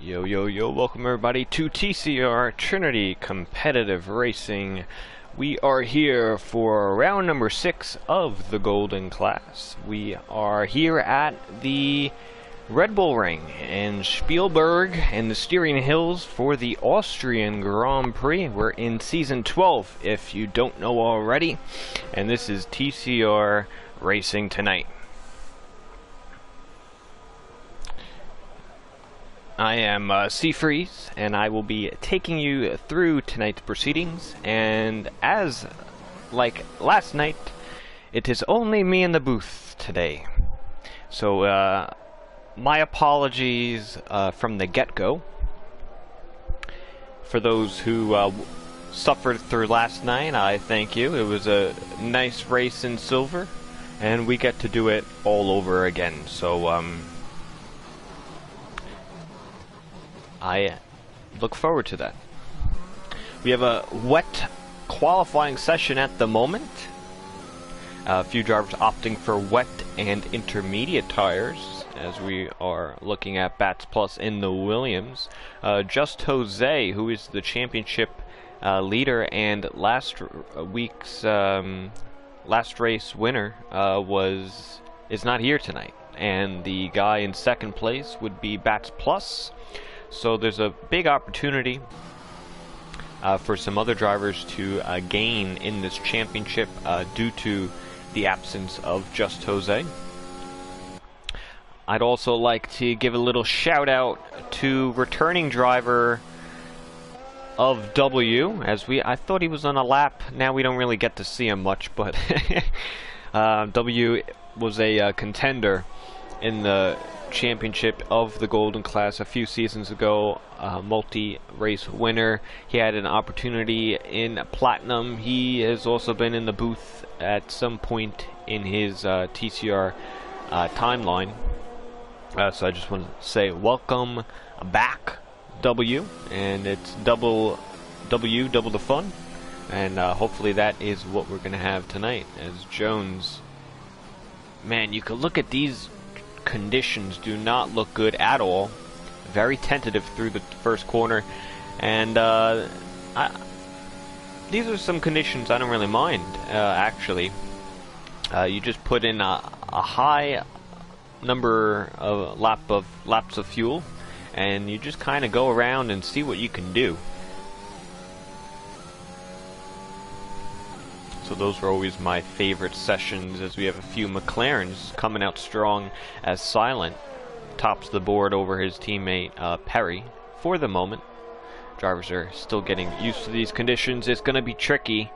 Yo, yo, yo, welcome everybody to TCR, Trinity Competitive Racing. We are here for round number 6 of the Golden Class. We are here at the Red Bull Ring in Spielberg in the Styrian Hills for the Austrian Grand Prix. We're in Season 12, if you don't know already, and this is TCR Racing Tonight. I am Seafreeze, and I will be taking you through tonight's proceedings, and as like last night, it is only me in the booth today. So, my apologies from the get-go. For those who suffered through last night, I thank you. It was a nice race in silver, and we get to do it all over again. So, I look forward to that. We have a wet qualifying session at the moment. A few drivers opting for wet and intermediate tires as we are looking at Bats Plus in the Williams. Just Jose, who is the championship leader and last week's last race winner, is not here tonight. And the guy in second place would be Bats Plus. So there's a big opportunity for some other drivers to gain in this championship due to the absence of Just Jose. I'd also like to give a little shout out to returning driver of W, as I thought he was on a lap. Now we don't really get to see him much, but W was a contender in the championship of the Golden Class a few seasons ago, multi-race winner. He had an opportunity in Platinum. He has also been in the booth at some point in his TCR timeline. So I just want to say welcome back, W, and it's double W, double the fun, and hopefully that is what we're going to have tonight. As Jones, man, you could look at these conditions, do not look good at all. Very tentative through the first corner, and these are some conditions I don't really mind, actually. You just put in a high number of laps of fuel, and you just kind of go around and see what you can do. So those are always my favorite sessions, as we have a few McLarens coming out strong as Silent tops the board over his teammate Perry for the moment. Drivers are still getting used to these conditions. It's going to be tricky.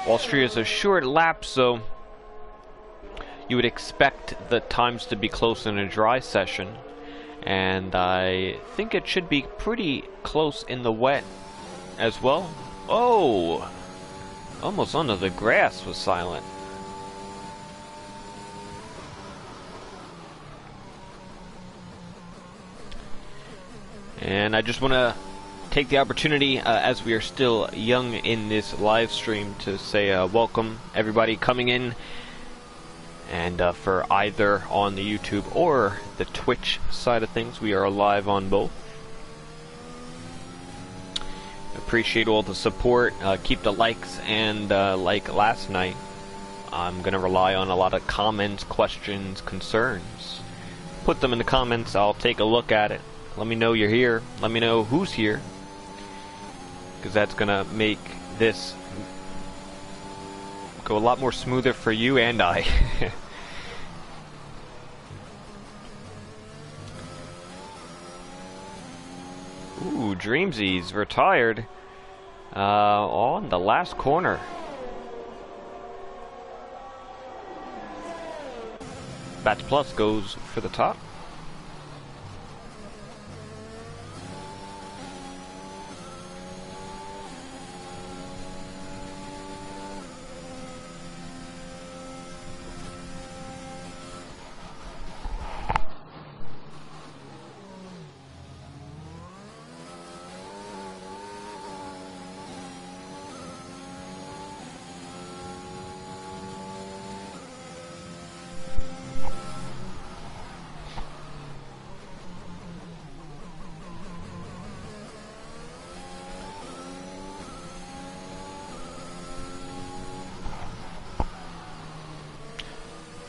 Austria is a short lap, so you would expect the times to be close in a dry session, and I think it should be pretty close in the wet as well. Oh! Almost under the grass was Silent. And I just want to take the opportunity, as we are still young in this live stream, to say welcome everybody coming in, and for either on the YouTube or the Twitch side of things. We are live on both. Appreciate all the support. Keep the likes, and like last night, I'm going to rely on a lot of comments, questions, concerns. Put them in the comments. I'll take a look at it. Let me know you're here. Let me know who's here, because that's going to make this go a lot more smoother for you and I. Ooh, Dreamsy's retired on the last corner. Bats Plus goes for the top.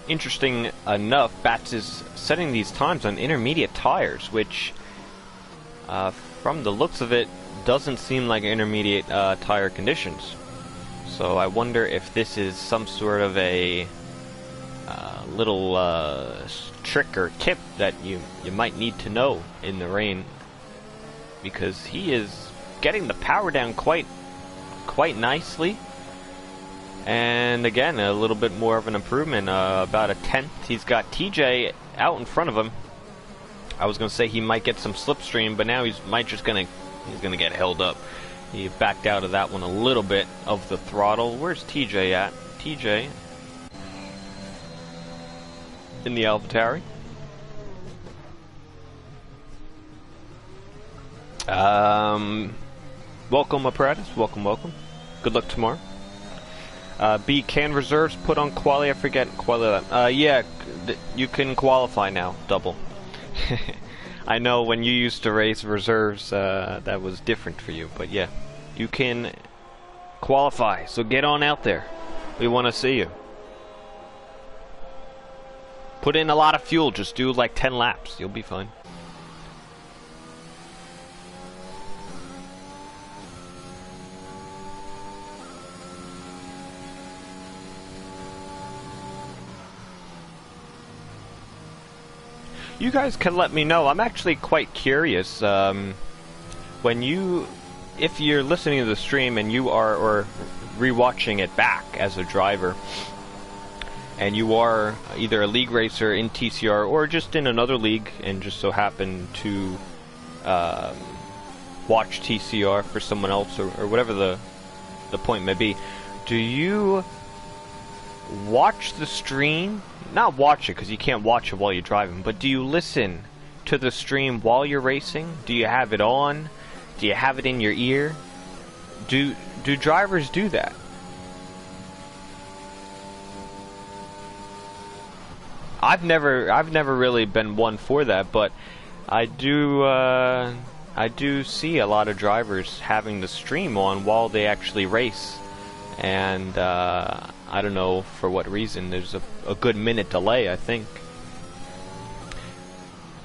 interesting enough, Bats is setting these times on intermediate tires, which, from the looks of it, doesn't seem like intermediate tire conditions. So I wonder if this is some sort of a little trick or tip that you might need to know in the rain, because he is getting the power down quite nicely. And again, a little bit more of an improvement, about a tenth. He's got TJ out in front of him. I was going to say he might get some slipstream, but now he's gonna get held up. He backed out of that one a little bit of the throttle. Where's TJ at? TJ in the AlphaTauri. Welcome, apprentice. Welcome. Good luck tomorrow. B, can reserves put on quali? I forget quali. Yeah, you can qualify now, double. I know when you used to race reserves, that was different for you, but yeah, you can qualify. So get on out there. We want to see you. Put in a lot of fuel. Just do like 10 laps. You'll be fine. You guys can let me know. I'm actually quite curious. If you're listening to the stream and you are, or rewatching it back as a driver, and you are either a league racer in TCR or just in another league and just so happen to watch TCR for someone else, or whatever the point may be, do you watch the stream? Not watch it, because you can't watch it while you're driving, but do you listen to the stream while you're racing? Do you have it on? Do you have it in your ear? Do drivers do that? I've never really been one for that, but I do see a lot of drivers having the stream on while they actually race, and I don't know for what reason. There's a good minute delay, I think.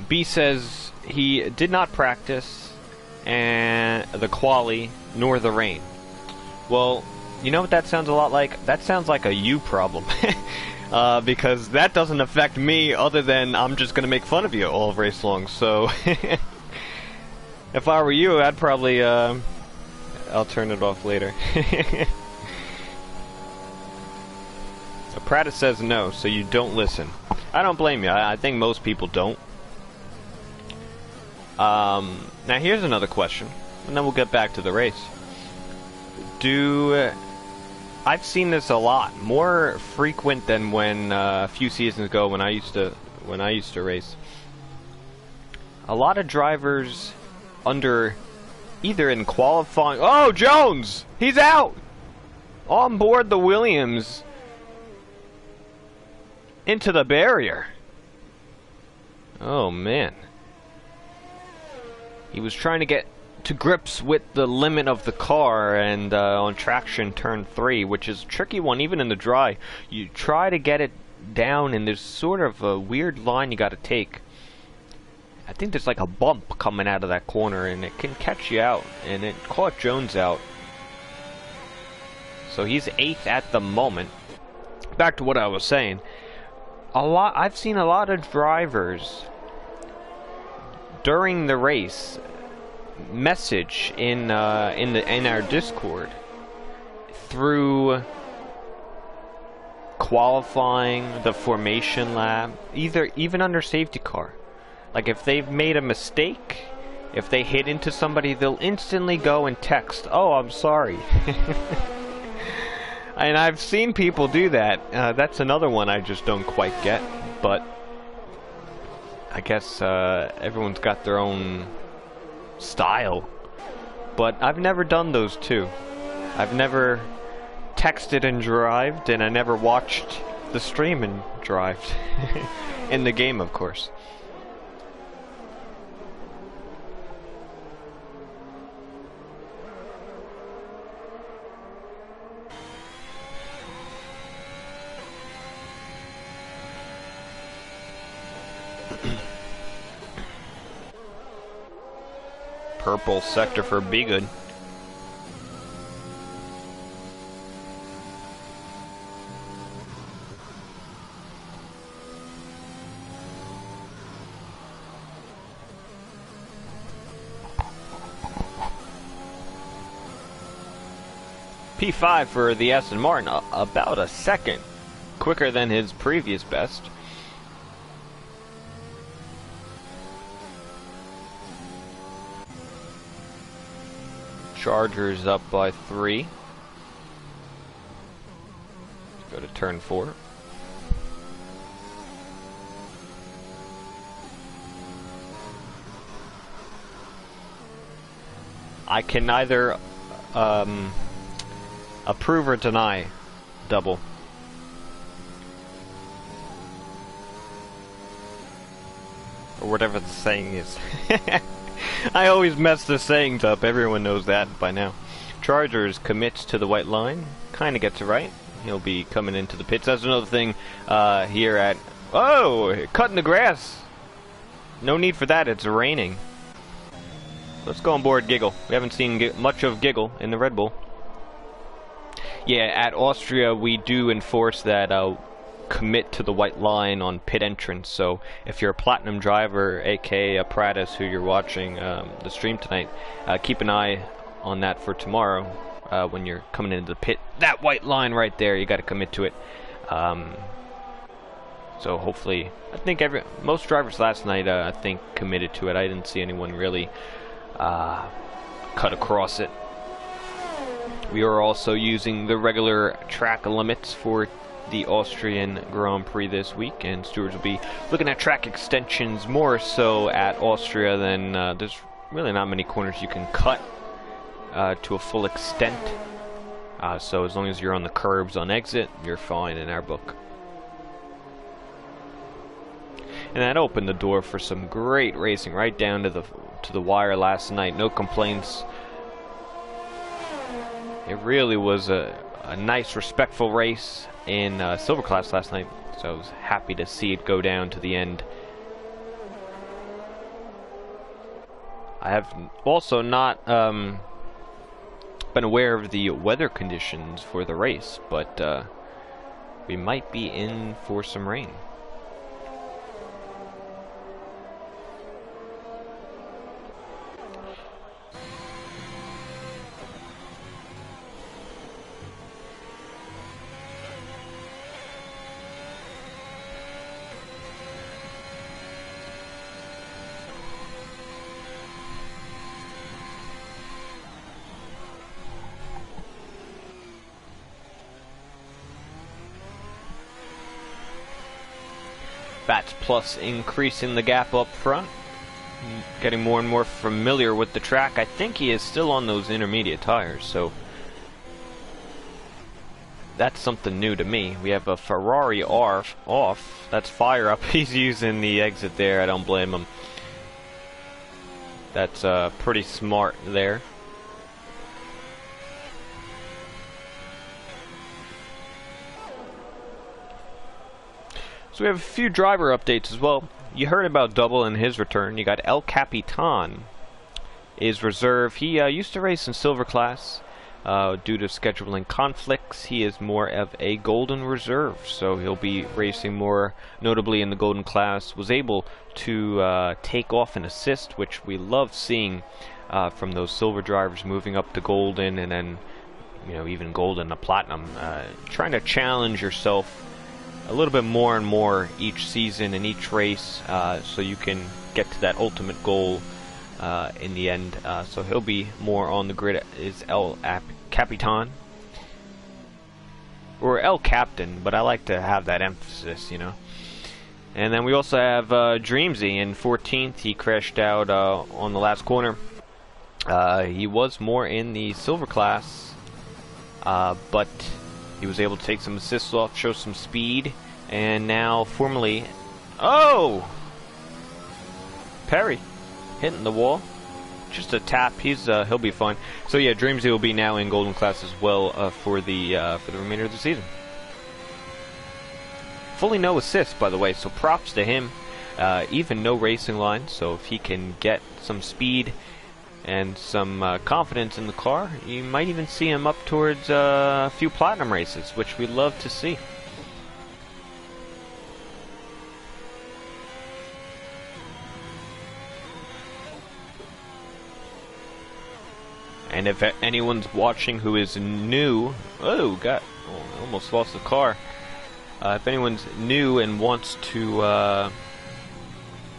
B says he did not practice and the quali nor the rain. Well, you know what that sounds a lot like? That sounds like a you problem. Because that doesn't affect me, other than I'm just going to make fun of you all race long. So if I were you, I'd probably I'll turn it off later. Pratt says no, so you don't listen. I don't blame you. I think most people don't. Now here's another question, and then we'll get back to the race. I've seen this a lot, more frequent than when a few seasons ago when I used to race. A lot of drivers either in qualifying. Oh, Jones, he's out on board the Williams. Into the barrier. Oh man. He was trying to get to grips with the limit of the car, and on traction turn 3, which is a tricky one even in the dry. You try to get it down, and there's sort of a weird line you got to take. I think there's like a bump coming out of that corner, and it can catch you out, and it caught Jones out. So he's 8th at the moment. Back to what I was saying. I've seen a lot of drivers during the race message in our Discord through qualifying, the formation lab, even under safety car. Like if they've made a mistake, if they hit into somebody, they'll instantly go and text, "Oh, I'm sorry." And I've seen people do that. That's another one I just don't quite get. But I guess everyone's got their own style. But I've never done those two. I've never texted and drived, and I never watched the stream and drived. In the game, of course. purple sector for Be Good. P5 for the Aston Martin, about a second quicker than his previous best. Chargers up by 3. Let's go to turn 4. I can neither approve or deny double. Or whatever the saying is. I always mess the sayings up. Everyone knows that by now. Chargers commits to the white line. Kind of gets it right. He'll be coming into the pits. That's another thing here at... Oh! Cutting the grass! No need for that. It's raining. Let's go on board Giggle. We haven't seen much of Giggle in the Red Bull. Yeah, at Austria we do enforce that commit to the white line on pit entrance. So if you're a platinum driver, aka a Pratis, who you're watching the stream tonight, keep an eye on that for tomorrow when you're coming into the pit. That white line right there, you got to commit to it. So hopefully, I think most drivers last night I think committed to it. I didn't see anyone really cut across it. We are also using the regular track limits for the Austrian Grand Prix this week, and stewards will be looking at track extensions more so at Austria than there's really not many corners you can cut to a full extent. So as long as you're on the curbs on exit, you're fine in our book. And that opened the door for some great racing right down to the wire last night. No complaints. It really was a nice, respectful race in Silver Class last night, so I was happy to see it go down to the end. I have also not been aware of the weather conditions for the race, but we might be in for some rain. Bats Plus increasing the gap up front, getting more and more familiar with the track. I think he is still on those intermediate tires, so that's something new to me. We have a Ferrari off. That's Fire Up. He's using the exit there. I don't blame him. That's pretty smart there. So we have a few driver updates as well. You heard about Double and his return. You got El Capitan is reserve. He used to race in Silver Class. Due to scheduling conflicts, he is more of a Golden reserve, so he'll be racing more notably in the Golden class. Was able to take off an assist, which we love seeing from those Silver drivers moving up to Golden, and then even Golden to Platinum. Trying to challenge yourself a little bit more and more each season and each race, so you can get to that ultimate goal in the end. So he'll be more on the grid. Is El Capitan or El Captain, but I like to have that emphasis, And then we also have Dreamsy in 14th. He crashed out on the last corner. He was more in the Silver class, but he was able to take some assists off, show some speed, and now formally... Oh! Perry hitting the wall. Just a tap. He'll be fine. So yeah, Dreamsy will be now in Golden class as well for the remainder of the season. Fully no assists, by the way, so props to him. Even no racing line, so if he can get some speed and some confidence in the car, you might even see him up towards a few platinum races, which we'd love to see. And if anyone's watching who is new, I almost lost the car. If anyone's new and wants to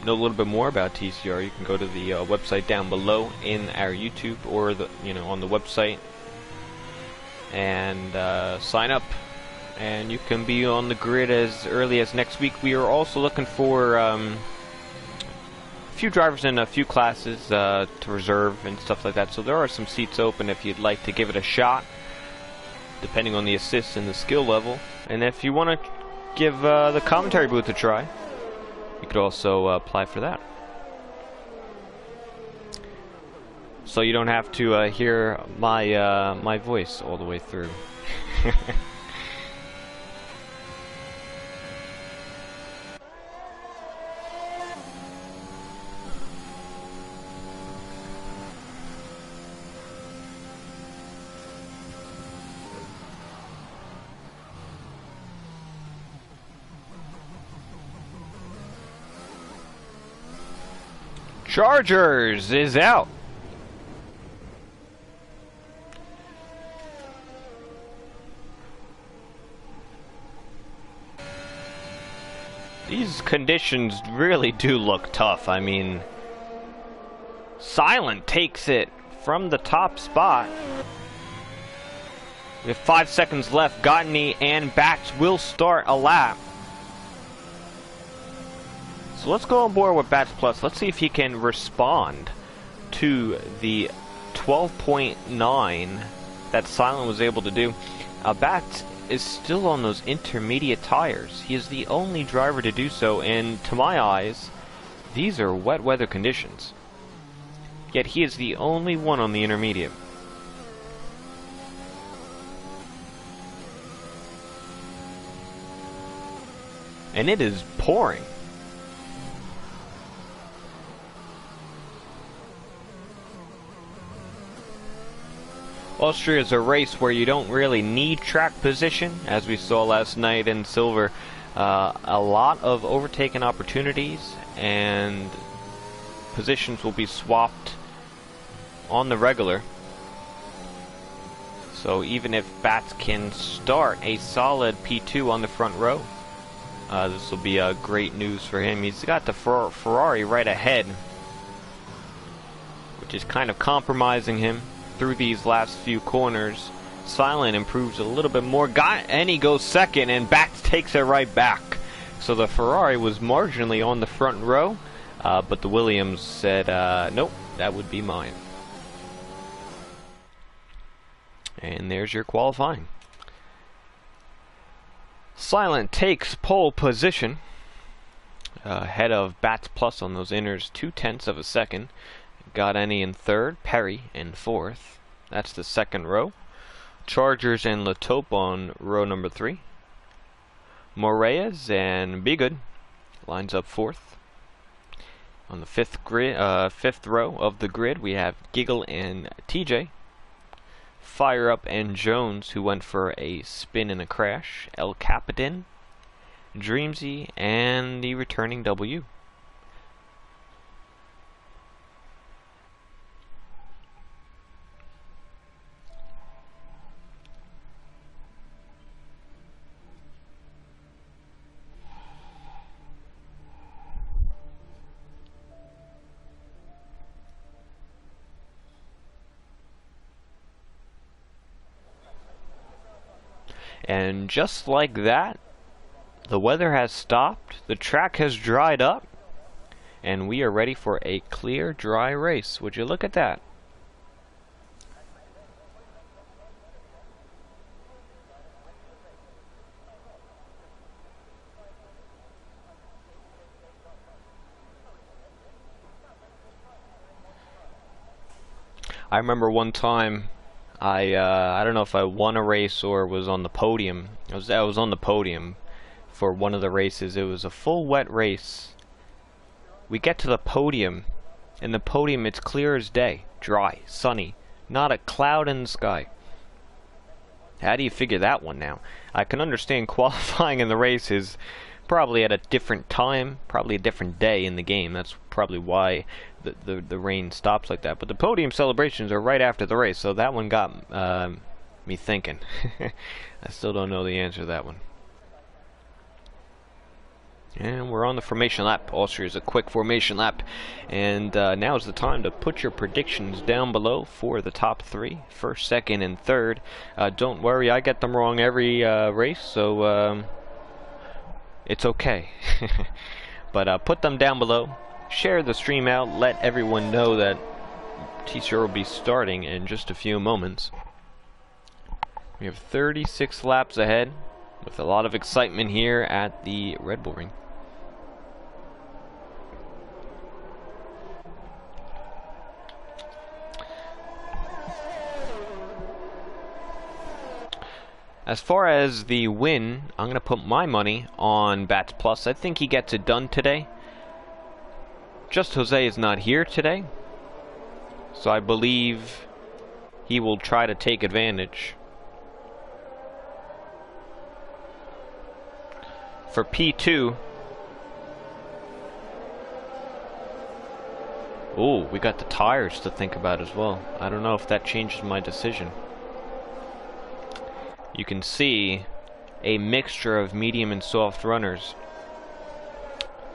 know a little bit more about TCR, you can go to the website down below in our YouTube, or on the website, and sign up. And you can be on the grid as early as next week. We are also looking for few drivers in a few classes to reserve and stuff like that, so there are some seats open if you'd like to give it a shot, depending on the assists and the skill level. And if you want to give the commentary booth a try, you could also apply for that, so you don't have to hear my my voice all the way through. Chargers is out. These conditions really do look tough. I mean, Silent takes it from the top spot. With 5 seconds left, Gottany and Bats will start a lap. So let's go on board with Bats Plus. Let's see if he can respond to the 12.9 that Silent was able to do. Bats is still on those intermediate tires. He is the only driver to do so, and to my eyes, these are wet weather conditions. Yet he is the only one on the intermediate. And it is pouring. Austria is a race where you don't really need track position, as we saw last night in Silver. A lot of overtaking opportunities, and positions will be swapped on the regular. So even if Bats can start a solid P2 on the front row, this will be great news for him. He's got the Ferrari right ahead, which is kind of compromising him through these last few corners. Silent improves a little bit more, and he goes second, and Bats takes it right back. So the Ferrari was marginally on the front row, but the Williams said, nope, that would be mine. And there's your qualifying. Silent takes pole position, ahead of Bats Plus on those inners, 0.2 of a second. Gottany in third, Perry in fourth. That's the second row. Chargers and Latope on row number 3. Moraes and Be Good lines up fourth. On the fifth row of the grid, we have Giggle and TJ. Fire Up and Jones, who went for a spin and a crash. El Capitan, Dreamsy, and the returning W. And just like that, the weather has stopped, the track has dried up, and we are ready for a clear, dry race. Would you look at that? I remember one time, I don't know if I won a race or was on the podium. I was on the podium for one of the races. It was a full wet race. We get to the podium, and the podium, it's clear as day. dry, sunny, not a cloud in the sky. How do you figure that one now? I can understand qualifying in the race is probably at a different time, probably a different day in the game. That's probably why the rain stops like that. But the podium celebrations are right after the race, so that one got me thinking. I still don't know the answer to that one. And we're on the formation lap. Austria is a quick formation lap. And now is the time to put your predictions down below for the top three. First, second, and third. Don't worry, I get them wrong every race, so it's okay. But put them down below. Share the stream out. Let everyone know that TCR will be starting in just a few moments. We have 36 laps ahead with a lot of excitement here at the Red Bull Ring. As far as the win, I'm going to put my money on Bats Plus. I think he gets it done today. Just Jose is not here today, so I believe he will try to take advantage. For P2, oh, we got the tires to think about as well. I don't know if that changes my decision. You can see a mixture of medium and soft runners.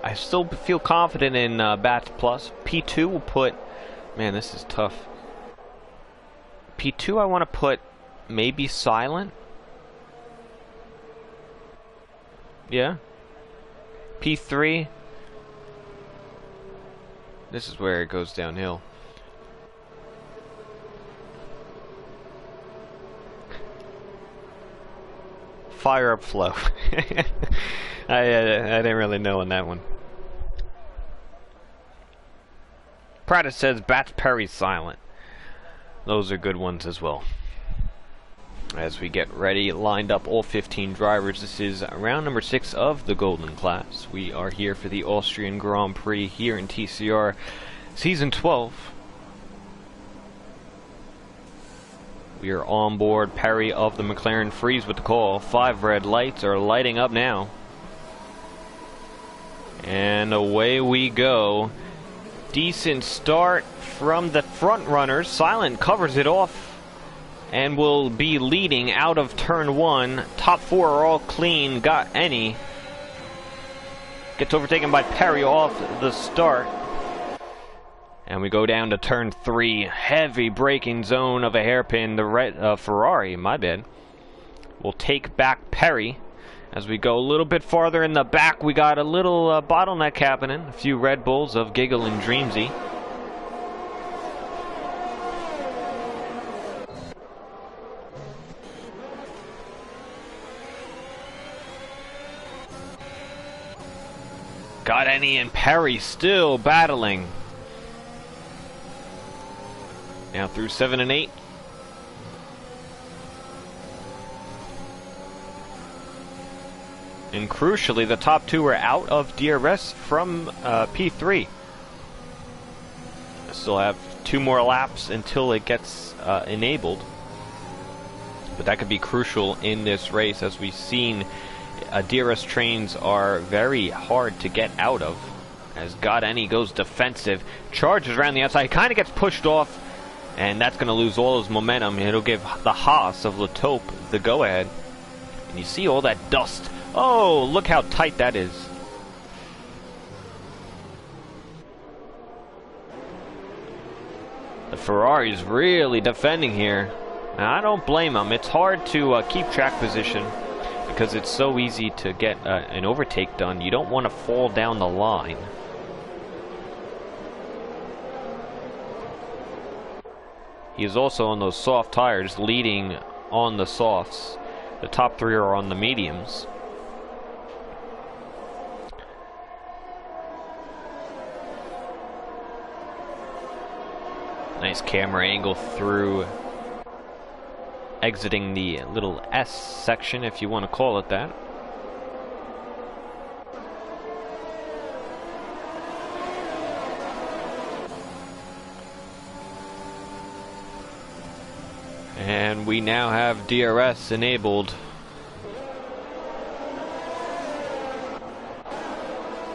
I still feel confident in Bats Plus. P2 will put, man, this is tough. P2 I want to put maybe Silent. Yeah. P3. This is where it goes downhill. Fire up Flow. I didn't really know on that one. Prada says Bats Perry Silent. Those are good ones as well. As we get ready, lined up all 15 drivers. This is round number 6 of the Golden Class. We are here for the Austrian Grand Prix here in TCR Season 12. We are on board. Perry of the McLaren freeze with the call. 5 red lights are lighting up now. And away we go. Decent start from the front runners. Silent covers it off and will be leading out of turn 1. Top 4 are all clean. Got any. Gets overtaken by Perry off the start. And we go down to turn 3. Heavy braking zone of a hairpin. The red Ferrari, my bad, will take back Perry. As we go a little bit farther in the back, we got a little bottleneck happening. A few Red Bulls of Giggle and Dreamsy. Got any, and Perry still battling. Now through 7 and 8. And crucially, the top 2 are out of DRS from P3. Still have 2 more laps until it gets enabled. But that could be crucial in this race, as we've seen DRS trains are very hard to get out of. As God Any goes defensive, charges around the outside, he kind of gets pushed off, and that's going to lose all his momentum. It'll give the Haas of Latope the go-ahead. And you see all that dust. Oh, look how tight that is. The Ferrari's really defending here. Now, I don't blame them. It's hard to keep track position because it's so easy to get an overtake done. You don't want to fall down the line. He is also on those soft tires, leading on the softs. The top 3 are on the mediums. Nice camera angle through exiting the little S section, if you want to call it that. And we now have DRS enabled.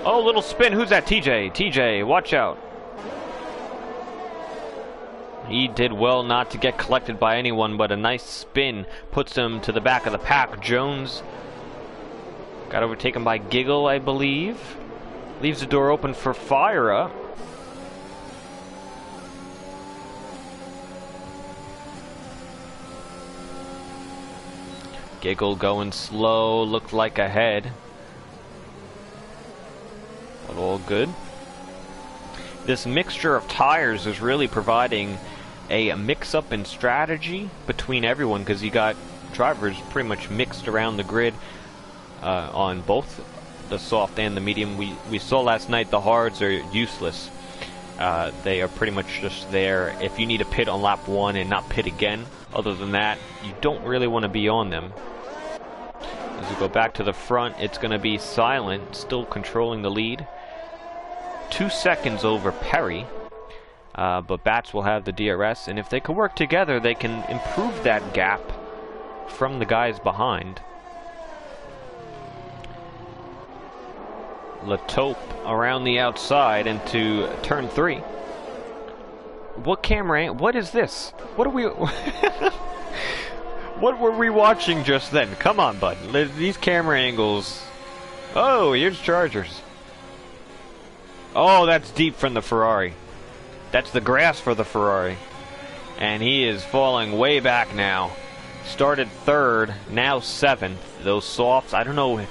Oh, little spin. Who's that? TJ. TJ, watch out. He did well not to get collected by anyone, but a nice spin puts him to the back of the pack. Jones got overtaken by Giggle, I believe. Leaves the door open for Fire Up. Giggle going slow, looked like ahead. But all good. This mixture of tires is really providing a mix-up in strategy between everyone, because you got drivers pretty much mixed around the grid on both the soft and the medium. We saw last night the hards are useless. They are pretty much just there if you need to pit on lap 1 and not pit again. Other than that, you don't really want to be on them. As we go back to the front, it's going to be Silent, still controlling the lead. 2 seconds over Perry, but Bats will have the DRS, and if they can work together, they can improve that gap from the guys behind. Latope around the outside into turn 3. What camera? What is this? What are we? What were we watching just then? Come on, bud. These camera angles. Oh, here's Chargers. Oh, that's deep from the Ferrari. That's the grass for the Ferrari. And he is falling way back now. Started 3rd, now 7th. Those softs, I don't know. It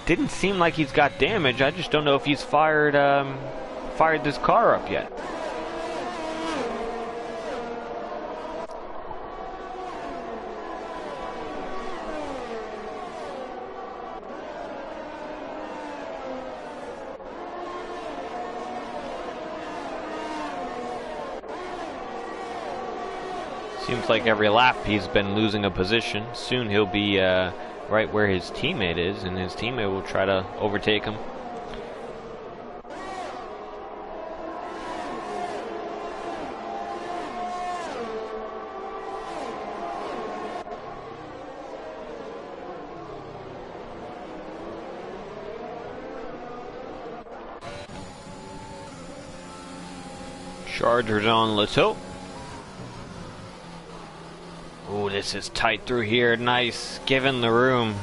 didn't seem like he's got damage. I just don't know if he's fired this car up yet. Seems like every lap he's been losing a position. Soon he'll be right where his teammate is, and his teammate will try to overtake him. Chargers on Latope. Oh, this is tight through here. Nice, giving the room.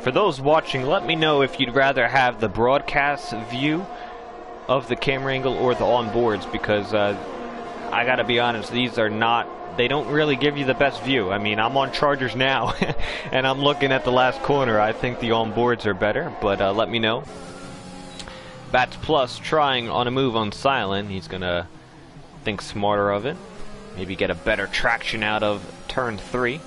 For those watching, let me know if you'd rather have the broadcast view of the camera angle or the onboards, because I gotta be honest, these are not, they don't really give you the best view. I mean, I'm on Chargers now, and I'm looking at the last corner. I think the onboards are better, but let me know. Bats Plus trying on a move on Silent. He's gonna think smarter of it. Maybe get a better traction out of turn 3.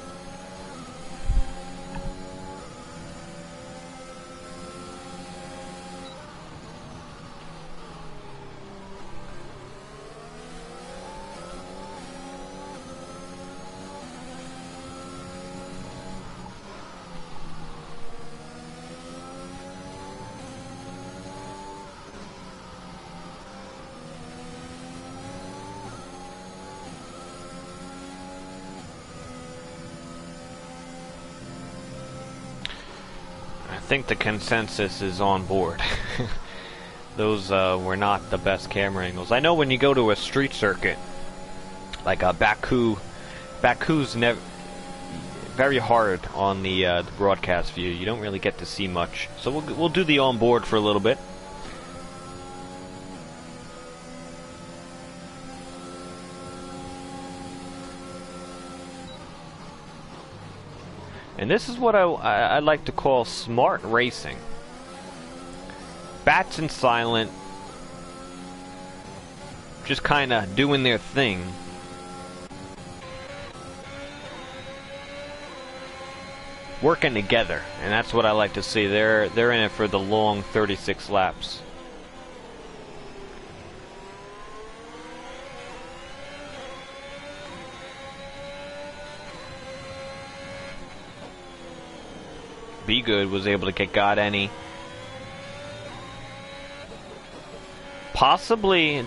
I think the consensus is on board. Those were not the best camera angles. I know when you go to a street circuit, like Baku's very hard on the broadcast view. You don't really get to see much. So we'll do the onboard for a little bit. And this is what I like to call smart racing. Bats and Silent just kind of doing their thing. working together, and that's what I like to see. They're in it for the long 36 laps. Be Good was able to get God Any. Possibly,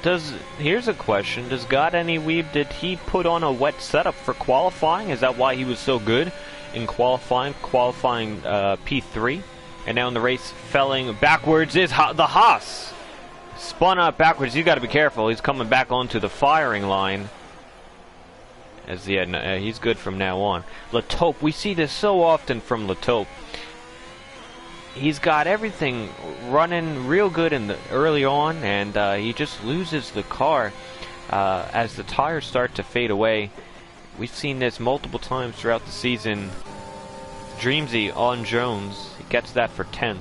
here's a question, does God Any Weeb, did he put on a wet setup for qualifying? Is that why he was so good in qualifying P3? And now in the race, felling backwards is the Haas. Spun out backwards, he's got to be careful, he's coming back onto the firing line. As he's good from now on. Latope, we see this so often from Latope. He's got everything running real good early on, and he just loses the car as the tires start to fade away. We've seen this multiple times throughout the season. Dreamsy on Jones, he gets that for 10th.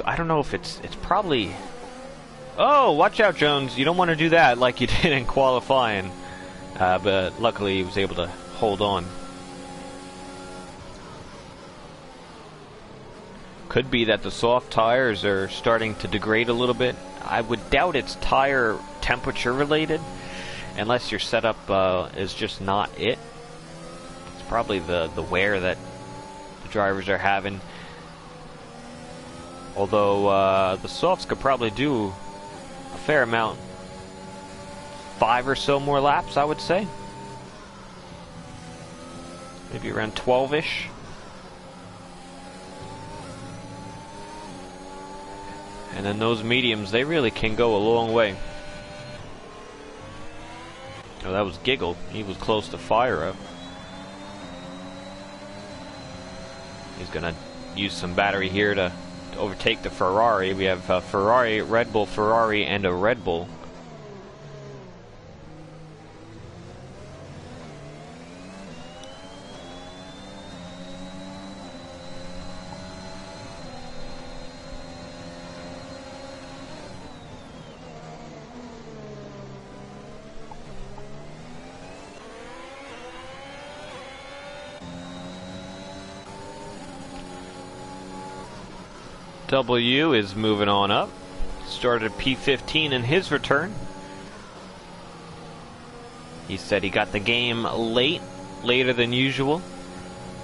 I don't know if it's probably... Oh, watch out, Jones! You don't want to do that like you did in qualifying. But luckily he was able to hold on. Could be that the soft tires are starting to degrade a little bit. I would doubt it's tire temperature related, unless your setup is just not it. It's probably the wear that the drivers are having. Although the softs could probably do a fair amount. 5 or so more laps, I would say. Maybe around 12-ish. And then those mediums, they really can go a long way. Oh, that was Giggle. He was close to fire up. He's going to use some battery here to overtake the Ferrari. We have Ferrari, Red Bull, Ferrari, and a Red Bull. W is moving on up. Started P15 in his return. He said he got the game later than usual.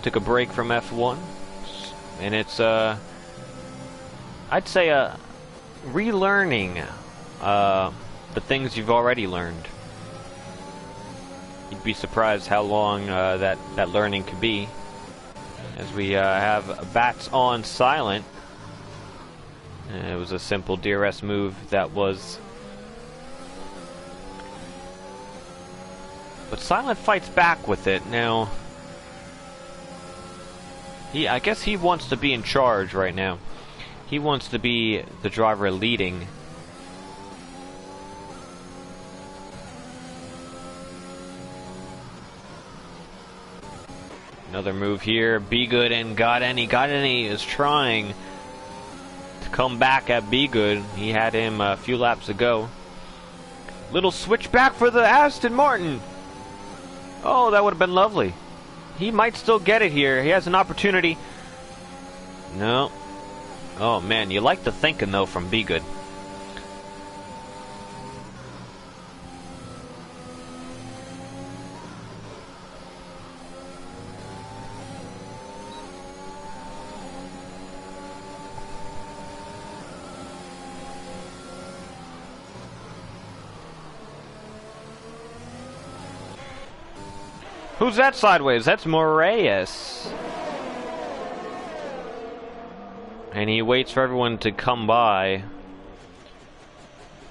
Took a break from F1. And it's, I'd say, relearning the things you've already learned. You'd be surprised how long that learning could be. As we have bats on silent. It was a simple DRS move that was... But Silent fights back with it. Now, I guess he wants to be in charge right now. He wants to be the driver leading. Another move here. Be Good and God Any. God Any is trying to come back at Be Good. He had him a few laps ago. Little switchback for the Aston Martin. Oh, that would have been lovely. He might still get it here. He has an opportunity. No. Oh man, you like the thinking though from Be Good. Who's that sideways? That's Moraes. And he waits for everyone to come by.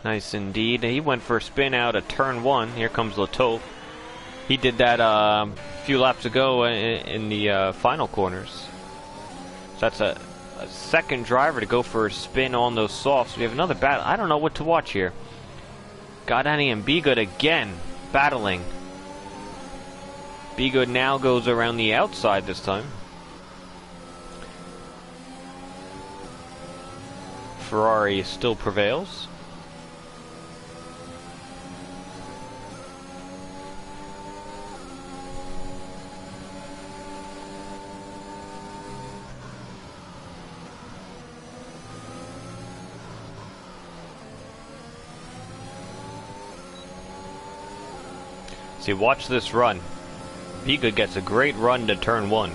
Nice indeed. He went for a spin out of turn 1. Here comes Latouf. He did that a few laps ago in the final corners. So that's a second driver to go for a spin on those softs. We have another battle. I don't know what to watch here. God Any and Be Good again battling. Be Good now goes around the outside this time. Ferrari still prevails. See, watch this run. Be Good gets a great run to turn 1.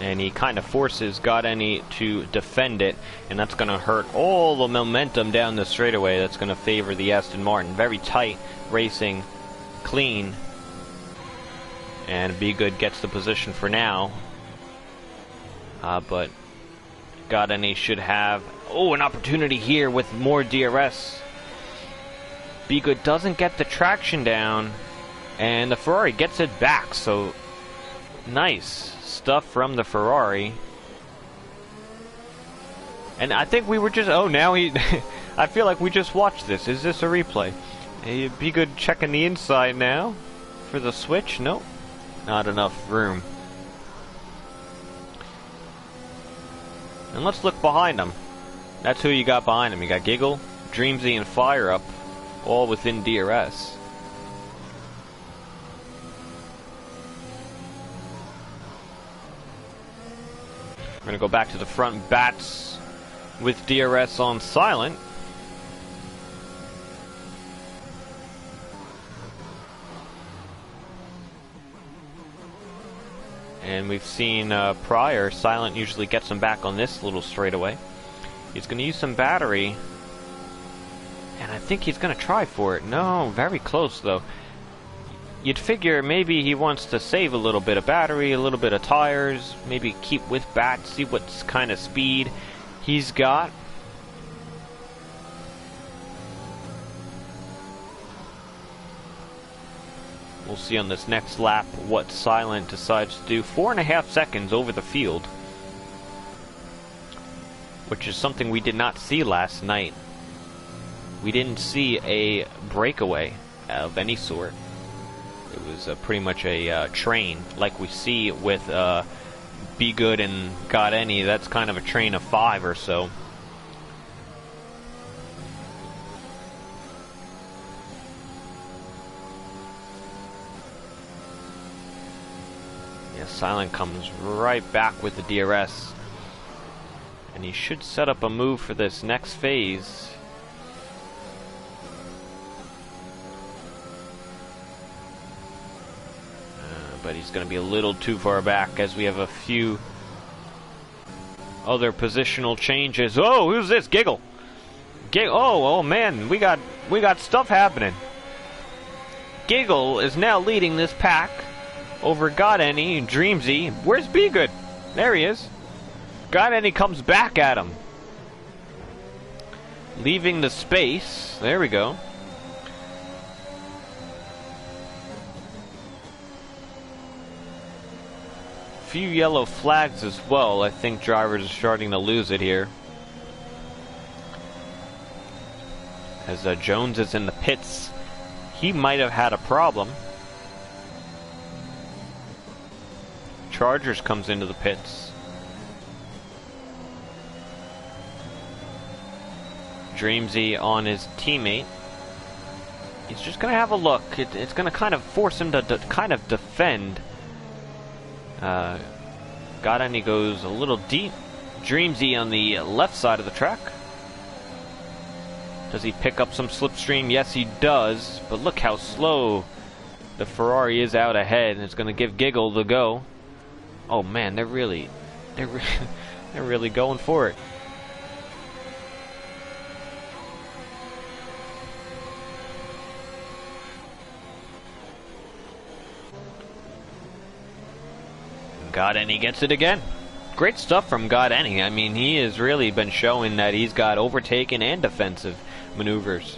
And he kind of forces Godeni to defend it, and that's going to hurt all the momentum down the straightaway. That's going to favor the Aston Martin. Very tight racing, clean, and Be Good gets the position for now. But Godeni should have an opportunity here with more DRS. Be Good doesn't get the traction down, and the Ferrari gets it back. So nice stuff from the Ferrari. And I think we were just I feel like we just watched this. Is this a replay? Be Good checking the inside now for the switch. Nope, not enough room. And let's look behind him. That's who you got behind him. You got Giggle, Dreamsy, and Fire Up, all within DRS. We're going to go back to the front. Bats with DRS on silent. And we've seen prior, silent usually gets him back on this little straightaway. He's going to use some battery. And I think he's going to try for it. No, very close though. You'd figure maybe he wants to save a little bit of battery, a little bit of tires, maybe keep with bat, see what kind of speed he's got. We'll see on this next lap what Silent decides to do. 4.5 seconds over the field, which is something we did not see last night. We didn't see a breakaway of any sort. It was pretty much a train, like we see with Be Good and Godeni. That's kind of a train of 5 or so. Yeah, Silent comes right back with the DRS. And he should set up a move for this next phase. But he's going to be a little too far back as we have a few other positional changes. Oh, who's this? Giggle. Oh man, we got stuff happening. Giggle is now leading this pack over Godeni and Dreamsy. Where's Be Good? There he is. Godeni comes back at him, leaving the space. There we go. Few yellow flags as well. I think drivers are starting to lose it here. As Jones is in the pits, he might have had a problem. Chargers comes into the pits. Dreamsy on his teammate. He's just going to have a look. It's going to kind of force him to kind of defend. Godeni goes a little deep. Dreamsy on the left side of the track. Does he pick up some slipstream? Yes, he does. But look how slow the Ferrari is out ahead, and it's going to give Giggle the go. Oh man, they're really going for it. Godeni gets it again. Great stuff from Godeni. I mean, he has really been showing that he's got overtaken and defensive maneuvers.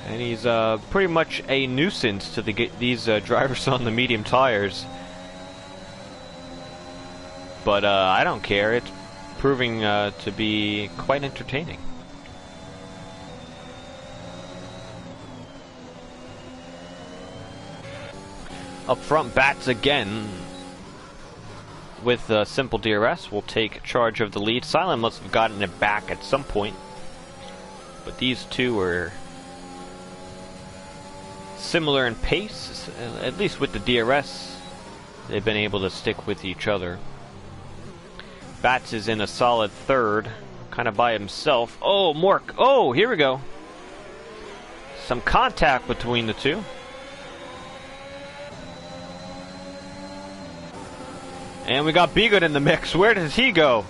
And he's pretty much a nuisance to these drivers on the medium tires. But I don't care. It's proving to be quite entertaining. Up front, Bats again with simple DRS will take charge of the lead. Silent must have gotten it back at some point, but these two are similar in pace, at least with the DRS. They've been able to stick with each other. Bats is in a solid third, kind of by himself. Oh, Mork. Oh, here we go. some contact between the two. And we got Be Good in the mix. Where does he go?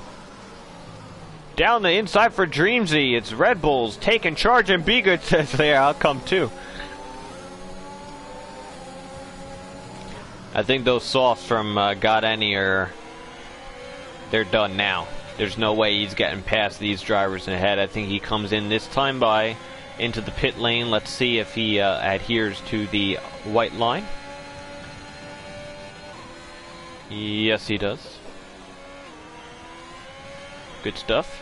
Down the inside for Dreamsy. It's Red Bulls taking charge, and Be Good says, there, I'll come too. I think those softs from Got Any they're done now. There's no way he's getting past these drivers ahead. I think he comes in this time into the pit lane. Let's see if he adheres to the white line. Yes, he does. Good stuff.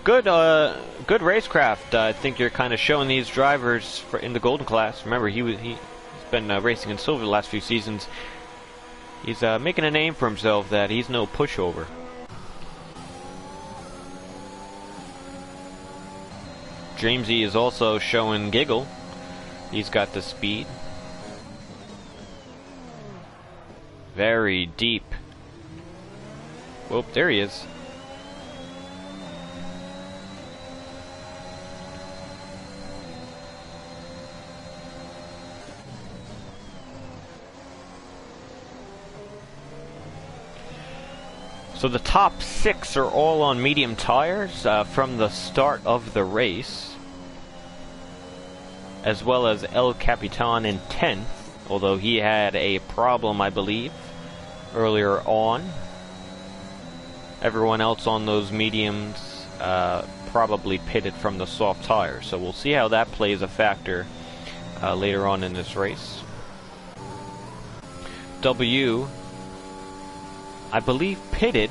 Good racecraft. I think you're kind of showing these drivers in the golden class. Remember, he's been racing in silver the last few seasons. He's making a name for himself that he's no pushover. Dreamsy is also showing giggle. He's got the speed. Very deep. Whoop, there he is. So the top 6 are all on medium tires from the start of the race, as well as El Capitan in 10th, although he had a problem, I believe, earlier on. Everyone else on those mediums probably pitted from the soft tires, so we'll see how that plays a factor later on in this race. W, I believe, pitted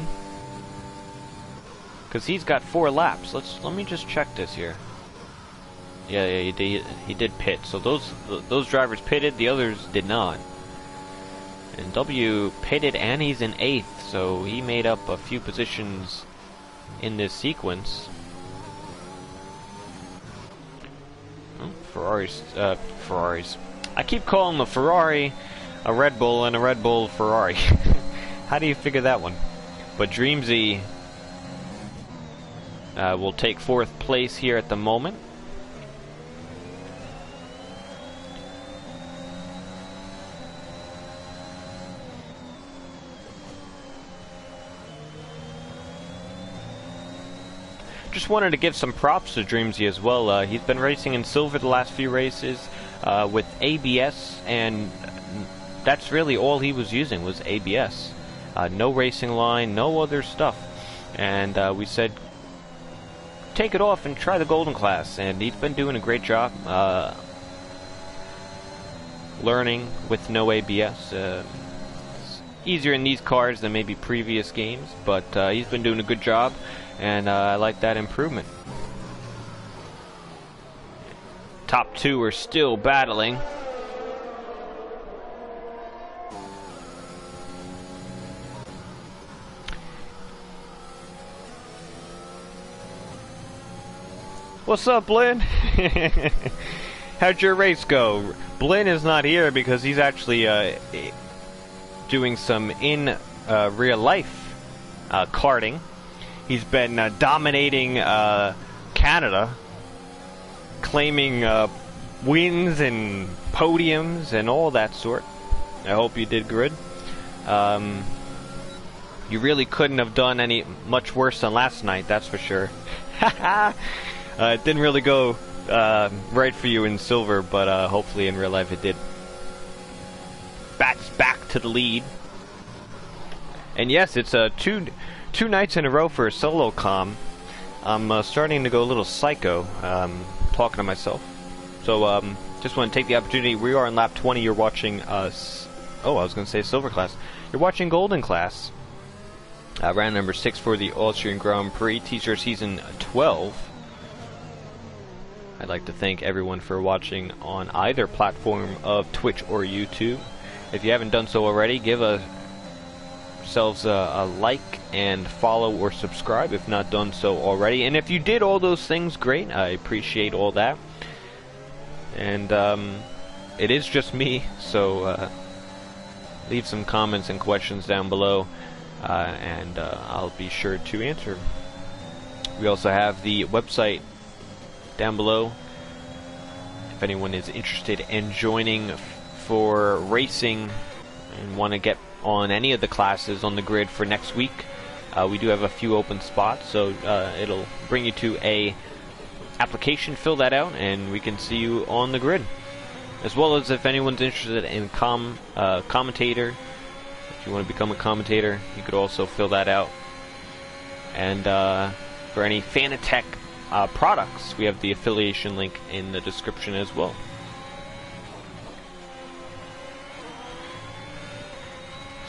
because he's got 4 laps. Let me just check this here. Yeah, he did pit. So those drivers pitted, the others did not. And W pitted, and he's in 8th, so he made up a few positions in this sequence. Oh, Ferraris. I keep calling the Ferrari a Red Bull and a Red Bull Ferrari. How do you figure that one? But Dreamsy will take 4th place here at the moment. Just wanted to give some props to Dreamsy as well. He's been racing in silver the last few races with ABS, and that's really all he was using was ABS. No racing line, no other stuff. And we said, take it off and try the golden class. And he's been doing a great job learning with no ABS. It's easier in these cars than maybe previous games, but he's been doing a good job, and I like that improvement. Top 2 are still battling. What's up, Blinn? How'd your race go? Blinn is not here because he's actually doing some in real life karting. He's been dominating Canada, claiming wins and podiums and all that sort. I hope you did good. You really couldn't have done much worse than last night, that's for sure. It didn't really go right for you in silver, but hopefully in real life it did. Bats back to the lead. And yes, it's two nights in a row for a solo comm. I'm starting to go a little psycho, talking to myself. So just want to take the opportunity. We are in lap 20. You're watching us. Oh, I was going to say silver class. You're watching golden class. Round number 6 for the Austrian Grand Prix, TCR season 12. I'd like to thank everyone for watching on either platform of Twitch or YouTube. If you haven't done so already, give yourselves a like and follow or subscribe if not done so already. And if you did all those things, great. I appreciate all that. And it is just me, so leave some comments and questions down below, and I'll be sure to answer. We also have the website down below, if anyone is interested in joining for racing and want to get on any of the classes on the grid for next week, we do have a few open spots, so it'll bring you to a application, fill that out, and we can see you on the grid. As well as if anyone's interested in commentator, if you want to become a commentator, you could also fill that out. And for any Fanatec products, we have the affiliation link in the description as well.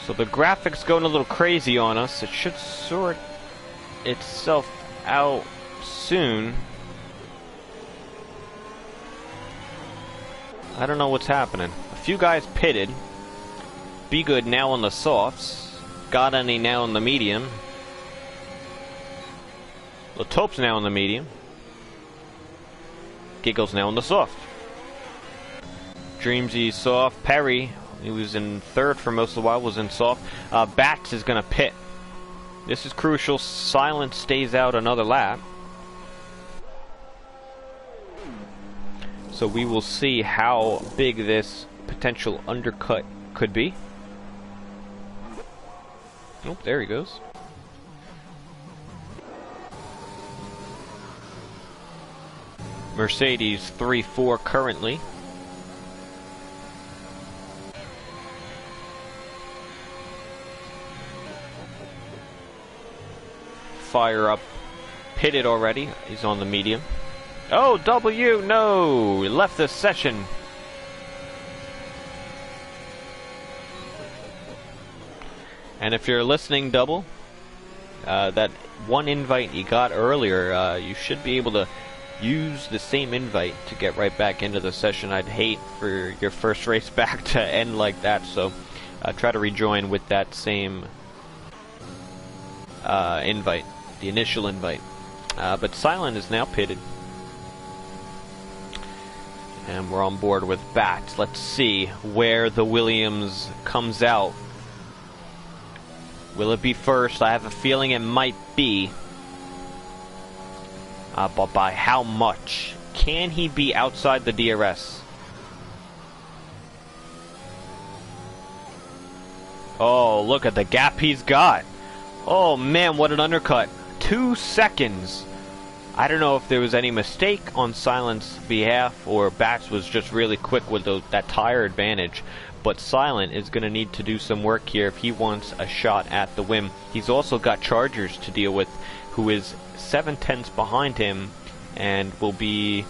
So the graphics going a little crazy on us. It should sort itself out soon. I don't know what's happening. A few guys pitted. Be Good now on the softs. Got Any now on the medium. Latope's now on the medium. Giggle's now on the soft. Dreamsy soft. Perry, he was in third for most of the while, was in soft. Bats is going to pit. This is crucial. Silent stays out another lap. So we will see how big this potential undercut could be. Oh, there he goes. Mercedes 3-4 currently. Fire up, pitted already. He's on the medium. Oh, W, no, he left the session. And if you're listening, Double, that one invite you got earlier, you should be able to use the same invite to get right back into the session. I'd hate for your first race back to end like that, so try to rejoin with that same invite, the initial invite. But Silent is now pitted. And we're on board with Bats. Let's see where the Williams comes out. Will it be first? I have a feeling it might be. But by how much? Can he be outside the DRS? Oh, look at the gap he's got. Oh man, what an undercut. 2 seconds. I don't know if there was any mistake on Silent's behalf or Bats was just really quick with that tire advantage. But Silent is going to need to do some work here if he wants a shot at the win. He's also got Chargers to deal with, who is 7/10 behind him and will be,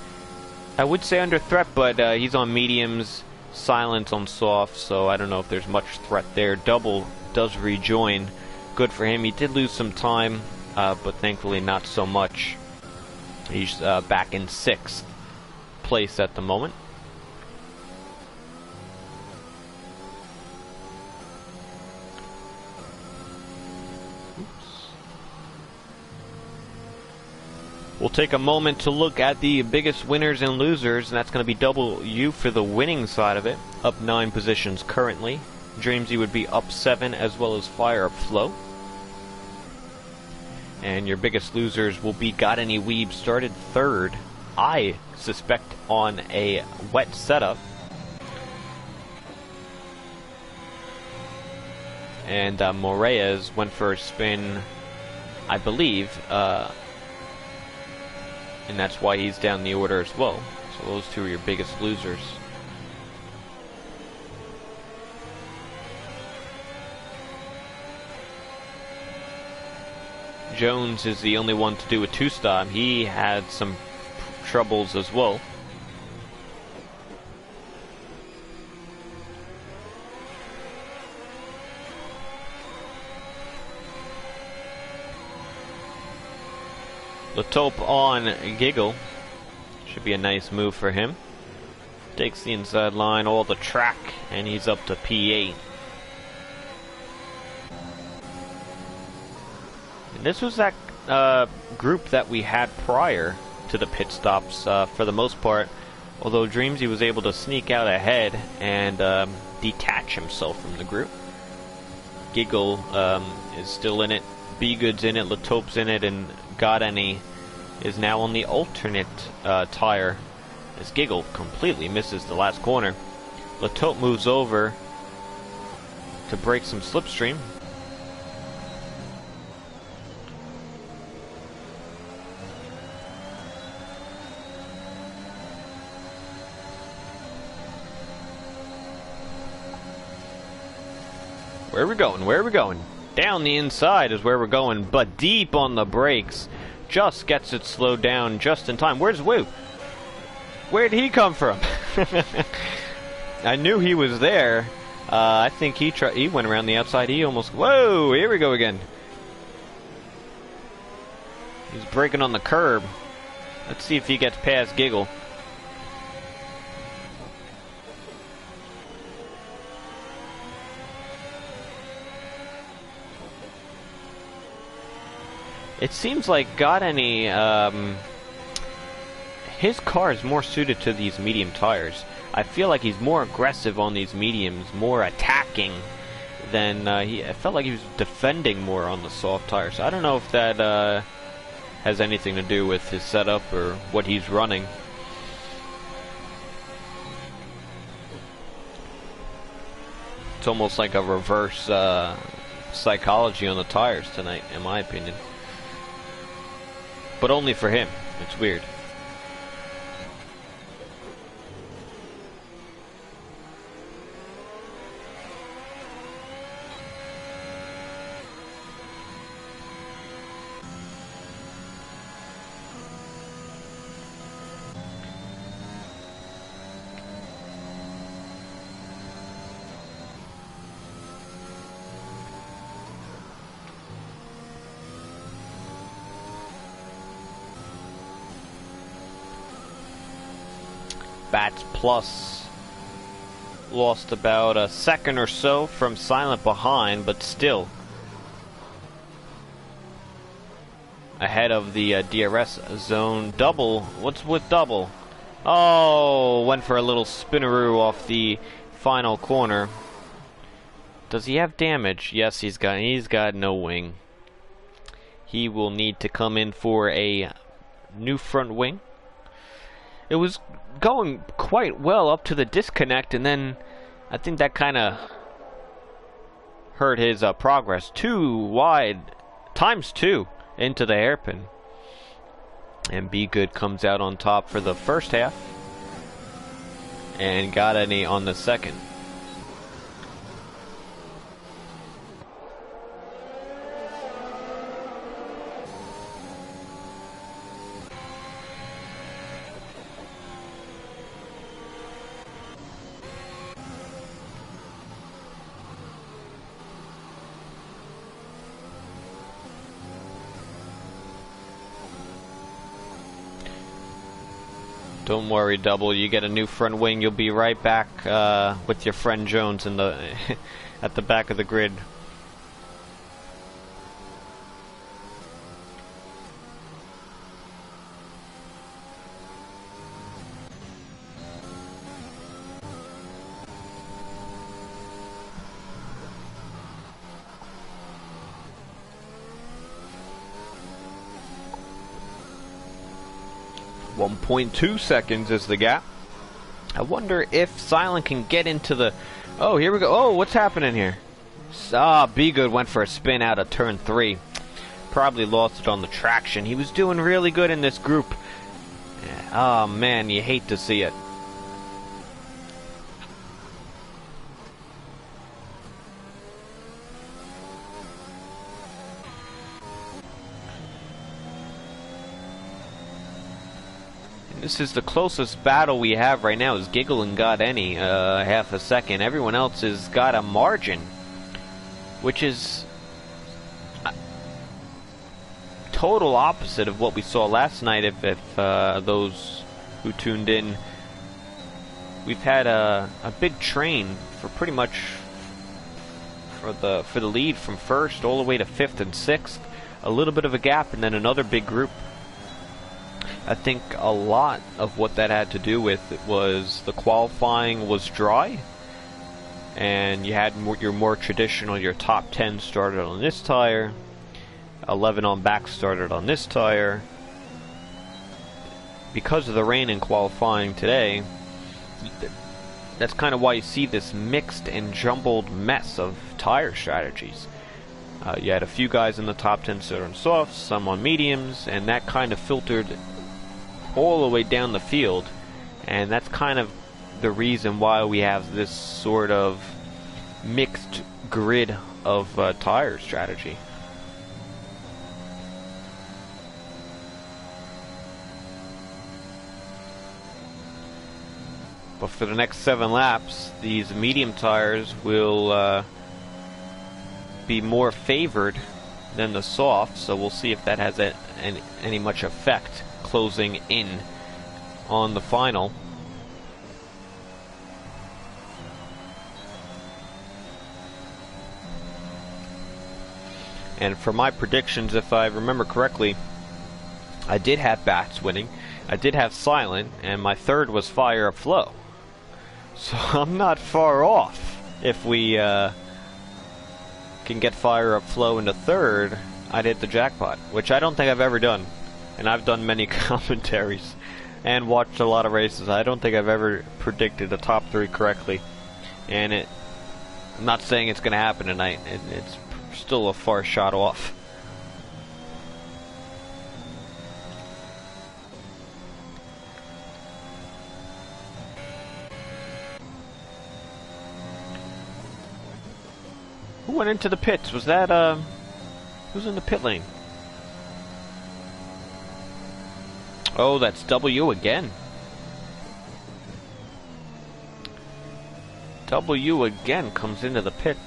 I would say, under threat, but he's on mediums, Silent on soft, so I don't know if there's much threat there. Double does rejoin. Good for him. He did lose some time, but thankfully not so much. He's back in 6th place at the moment. We'll take a moment to look at the biggest winners and losers, and that's going to be W for the winning side of it. Up 9 positions currently. Dreamsy would be up 7, as well as Fire Up Flow. And your biggest losers will be Got Any Weeb, started 3rd. I suspect on a wet setup. And Moraes went for a spin, I believe, and that's why he's down the order as well. So those two are your biggest losers. Jones is the only one to do a 2-stop. He had some troubles as well. Latope on Giggle. Should be a nice move for him. Takes the inside line, all the track, and he's up to P8. And this was that group that we had prior to the pit stops for the most part. Although Dreamsy was able to sneak out ahead and detach himself from the group. Giggle is still in it. Be Good's in it. Latope's in it, and Got Any is now on the alternate tire as Giggle completely misses the last corner. Latote moves over to break some slipstream. Where are we going? Where are we going? Down the inside is where we're going, but deep on the brakes. Just gets it slowed down just in time. Where's Woo? Where'd he come from? I knew he was there. I think he went around the outside. He almost... Whoa! Here we go again. He's braking on the curb. Let's see if he gets past Giggle. It seems like his car is more suited to these medium tires. I feel like he's more aggressive on these mediums, more attacking than I felt like he was defending more on the soft tires. So I don't know if that has anything to do with his setup or what he's running. It's almost like a reverse psychology on the tires tonight, in my opinion. But only for him. It's weird. Bats Plus lost about a second or so from silent behind, but still ahead of the DRS zone. Double, what's with double? Oh, went for a little spinneroo off the final corner. Does he have damage? Yes, he's got no wing. He will need to come in for a new front wing. It was going quite well up to the disconnect, and then I think that kind of hurt his progress. Too wide, ×2 into the hairpin. And Be Good comes out on top for the first half, and got any on the second. Don't worry, Double. You get a new front wing, you'll be right back with your friend Jones in the at the back of the grid. .2 seconds is the gap. I wonder if Silent can get into the... Oh, here we go. Oh, what's happening here? Be Good went for a spin out of turn 3. Probably lost it on the traction. He was doing really good in this group. Oh, man, you hate to see it. This is the closest battle we have right now. Is Giggle and got any half a second. Everyone else has got a margin, which is total opposite of what we saw last night. If those who tuned in, we've had a big train for pretty much for the lead from first all the way to 5th and 6th. A little bit of a gap, and then another big group. I think a lot of what that had to do with it was the qualifying was dry, and you had your more traditional, your top 10 started on this tire, 11 on back started on this tire, because of the rain in qualifying today, that's kind of why you see this mixed and jumbled mess of tire strategies. You had a few guys in the top 10 sit on softs, some on mediums, and that kind of filtered all the way down the field, and that's kind of the reason why we have this sort of mixed grid of tire strategy. But for the next 7 laps, these medium tires will be more favored than the soft, so we'll see if that has any much effect closing in on the final. And for my predictions, if I remember correctly, I did have Bats winning, I did have Silent, and my third was Fire Up Flow. So I'm not far off. If we can get Fire Up Flow into third, I'd hit the jackpot, which I don't think I've ever done. And I've done many commentaries and watched a lot of races. I don't think I've ever predicted a top 3 correctly. And I'm not saying it's going to happen tonight. It's still a far shot off. Who went into the pits? Was that, who's in the pit lane? Oh, that's W again. W again comes into the pits.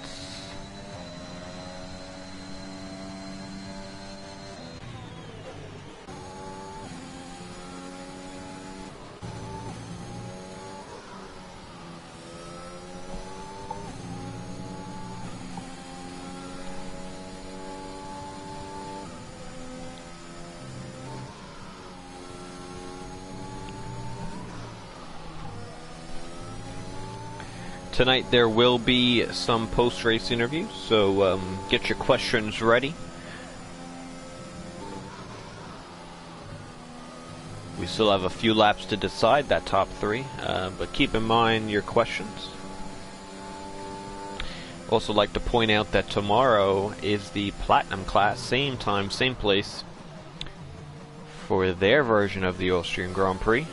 Tonight there will be some post-race interviews, so get your questions ready. We still have a few laps to decide that top 3, but keep in mind your questions. Also like to point out that tomorrow is the Platinum class, same time, same place, for their version of the Austrian Grand Prix.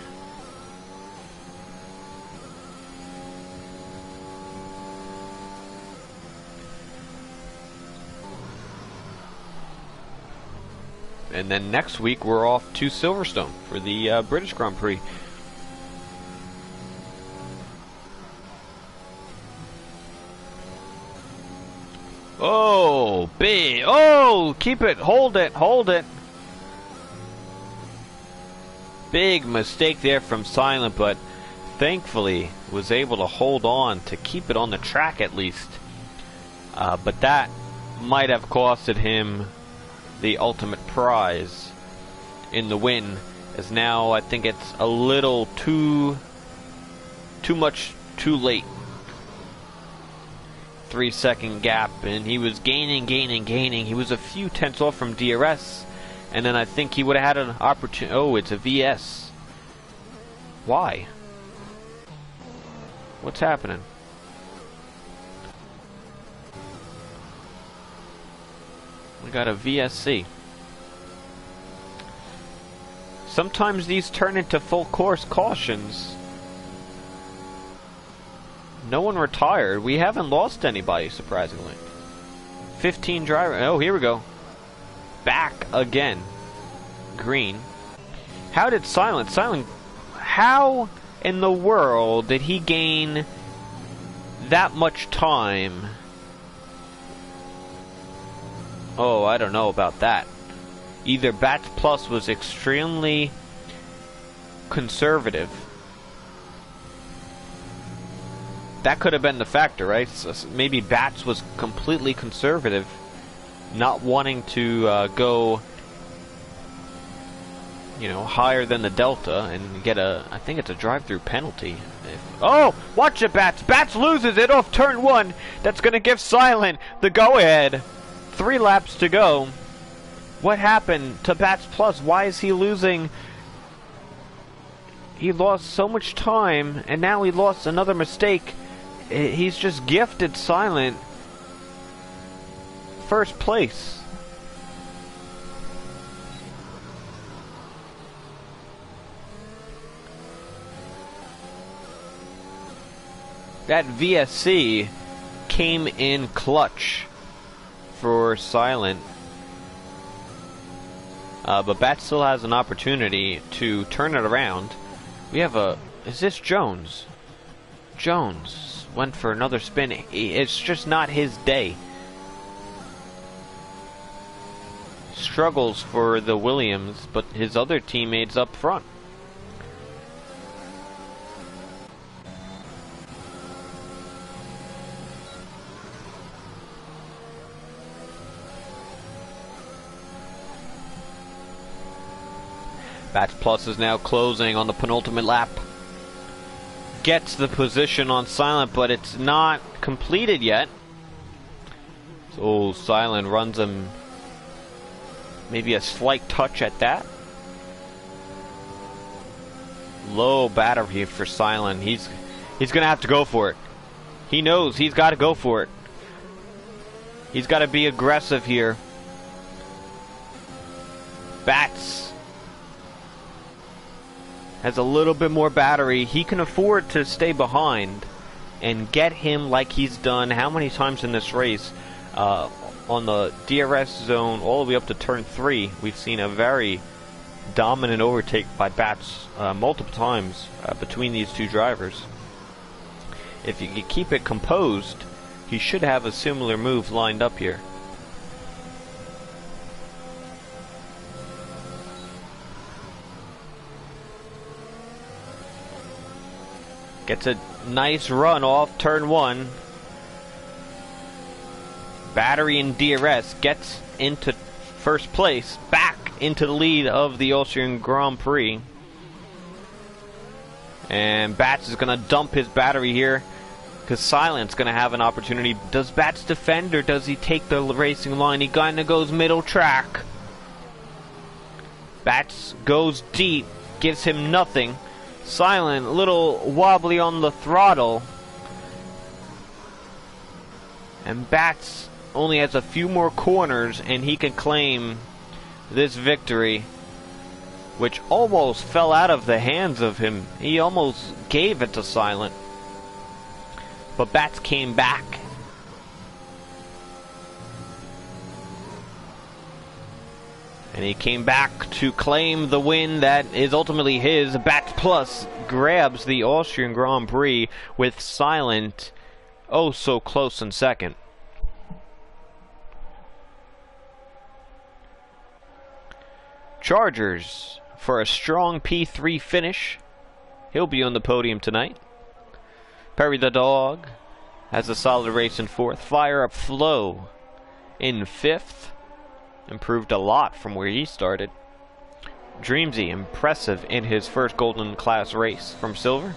And then next week we're off to Silverstone for the British Grand Prix. Oh, big. Oh, keep it. Hold it. Hold it. Big mistake there from Silent, but thankfully was able to hold on to keep it on the track at least. But that might have costed him the ultimate prize in the win, as now I think it's a little too much too late. 3-second gap, and he was gaining. He was a few tenths off from DRS, and then I think he would have had an opportunity. Oh, it's a VS. Why? What's happening? We got a VSC. Sometimes these turn into full course cautions. No one retired. We haven't lost anybody, surprisingly. 15 drivers. Oh, here we go. Back again. Green. How did Silent? How in the world did he gain that much time? Oh, I don't know about that. Either Bats Plus was extremely conservative. That could have been the factor, right? So maybe Bats was completely conservative, not wanting to go, you know, higher than the Delta and get a, I think it's a drive-through penalty. Oh, watch it, Bats. Bats loses it off turn 1. That's going to give Silent the go-ahead. 3 laps to go. What happened to Bats Plus? Why is he losing he lost so much time, and now he lost another mistake. He's just gifted Silent first place. That VSC came in clutch for Silent. But Bat still has an opportunity to turn it around. We have a... Is this Jones? Jones went for another spin. It's just not his day. Struggles for the Williams, but his other teammates up front. Bats Plus is now closing on the penultimate lap. Gets the position on Silent, but it's not completed yet. So Silent runs him maybe a slight touch at that. Low battery for Silent. He's gonna have to go for it. He knows he's got to go for it. He's got to be aggressive here. Bats has a little bit more battery. He can afford to stay behind and get him like he's done how many times in this race. On the DRS zone all the way up to turn 3, we've seen a very dominant overtake by Bats multiple times between these two drivers. If you can keep it composed, he should have a similar move lined up here. Gets a nice run off turn 1. Battery and DRS gets into first place, back into the lead of the Austrian Grand Prix. And Bats is going to dump his battery here, because Silent's going to have an opportunity. Does Bats defend, or does he take the racing line? He kind of goes middle track. Bats goes deep, gives him nothing. Silent, a little wobbly on the throttle. And Bats only has a few more corners and he can claim this victory, which almost fell out of the hands of him. He almost gave it to Silent. But Bats came back. And he came back to claim the win that is ultimately his. Bats Plus grabs the Austrian Grand Prix with Silent oh so close in second. Chargers for a strong P3 finish. He'll be on the podium tonight. Perry the Dog has a solid race in 4th. Fire Up Flow in 5th. Improved a lot from where he started. Dreamsy, impressive in his first Golden Class race from Silver.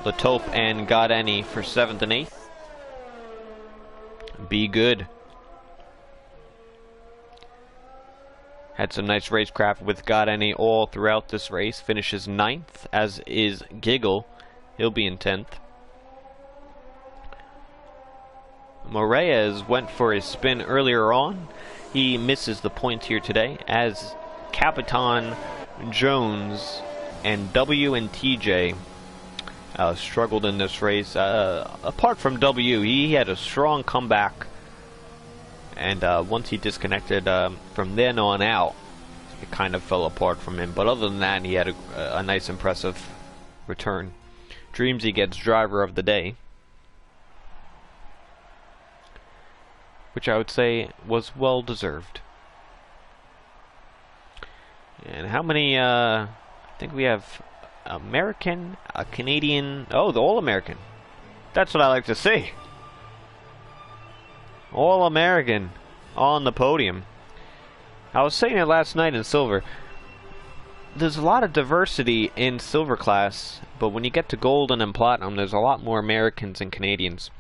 Latope and Godeni for 7th and 8th. Be Good had some nice racecraft with Godeni all throughout this race. Finishes 9th, as is Giggle. He'll be in 10th. Moraes went for his spin earlier on. He misses the point here today, as Capitan Jones and W and TJ struggled in this race. Apart from W, he had a strong comeback, and once he disconnected from then on out, it kind of fell apart from him. But other than that, he had a nice impressive return. Dreamsy gets driver of the day, which I would say was well deserved. And how many, I think we have American, a Canadian, oh, the All-American. That's what I like to see. All-American on the podium. I was saying it last night in Silver. There's a lot of diversity in Silver class, but when you get to Golden and Platinum, there's a lot more Americans and Canadians.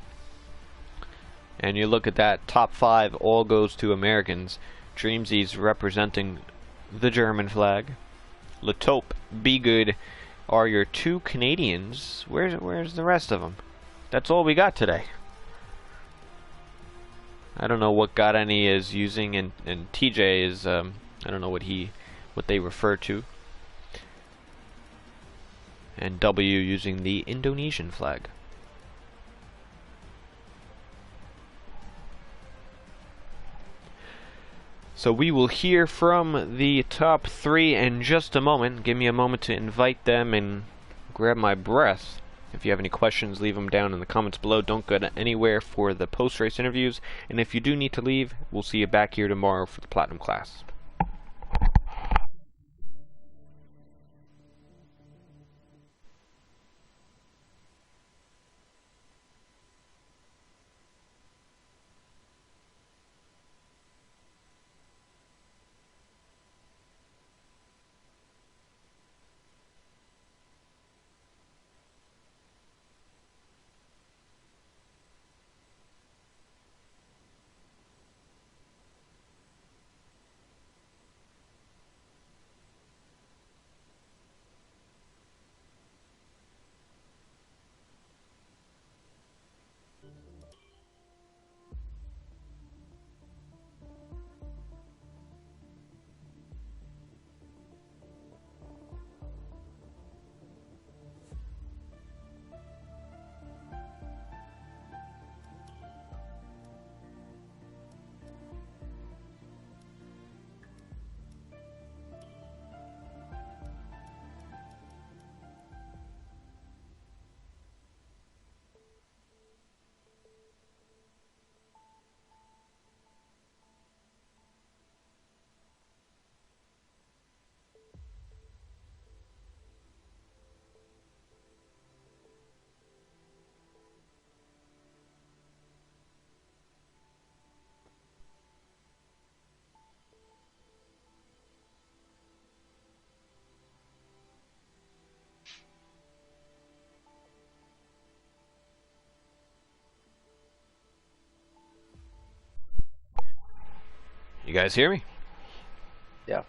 And you look at that, top 5 all goes to Americans. Dreamsy's representing the German flag. Latope, Be Good are your two Canadians. Where's the rest of them? That's all we got today. I don't know what Garani is using, and TJ is I don't know what they refer to. And W using the Indonesian flag. So we will hear from the top three in just a moment. Give me a moment to invite them and grab my breath. If you have any questions, leave them down in the comments below. Don't go anywhere for the post-race interviews. And if you do need to leave, we'll see you back here tomorrow for the Platinum class. You guys hear me? Yeah.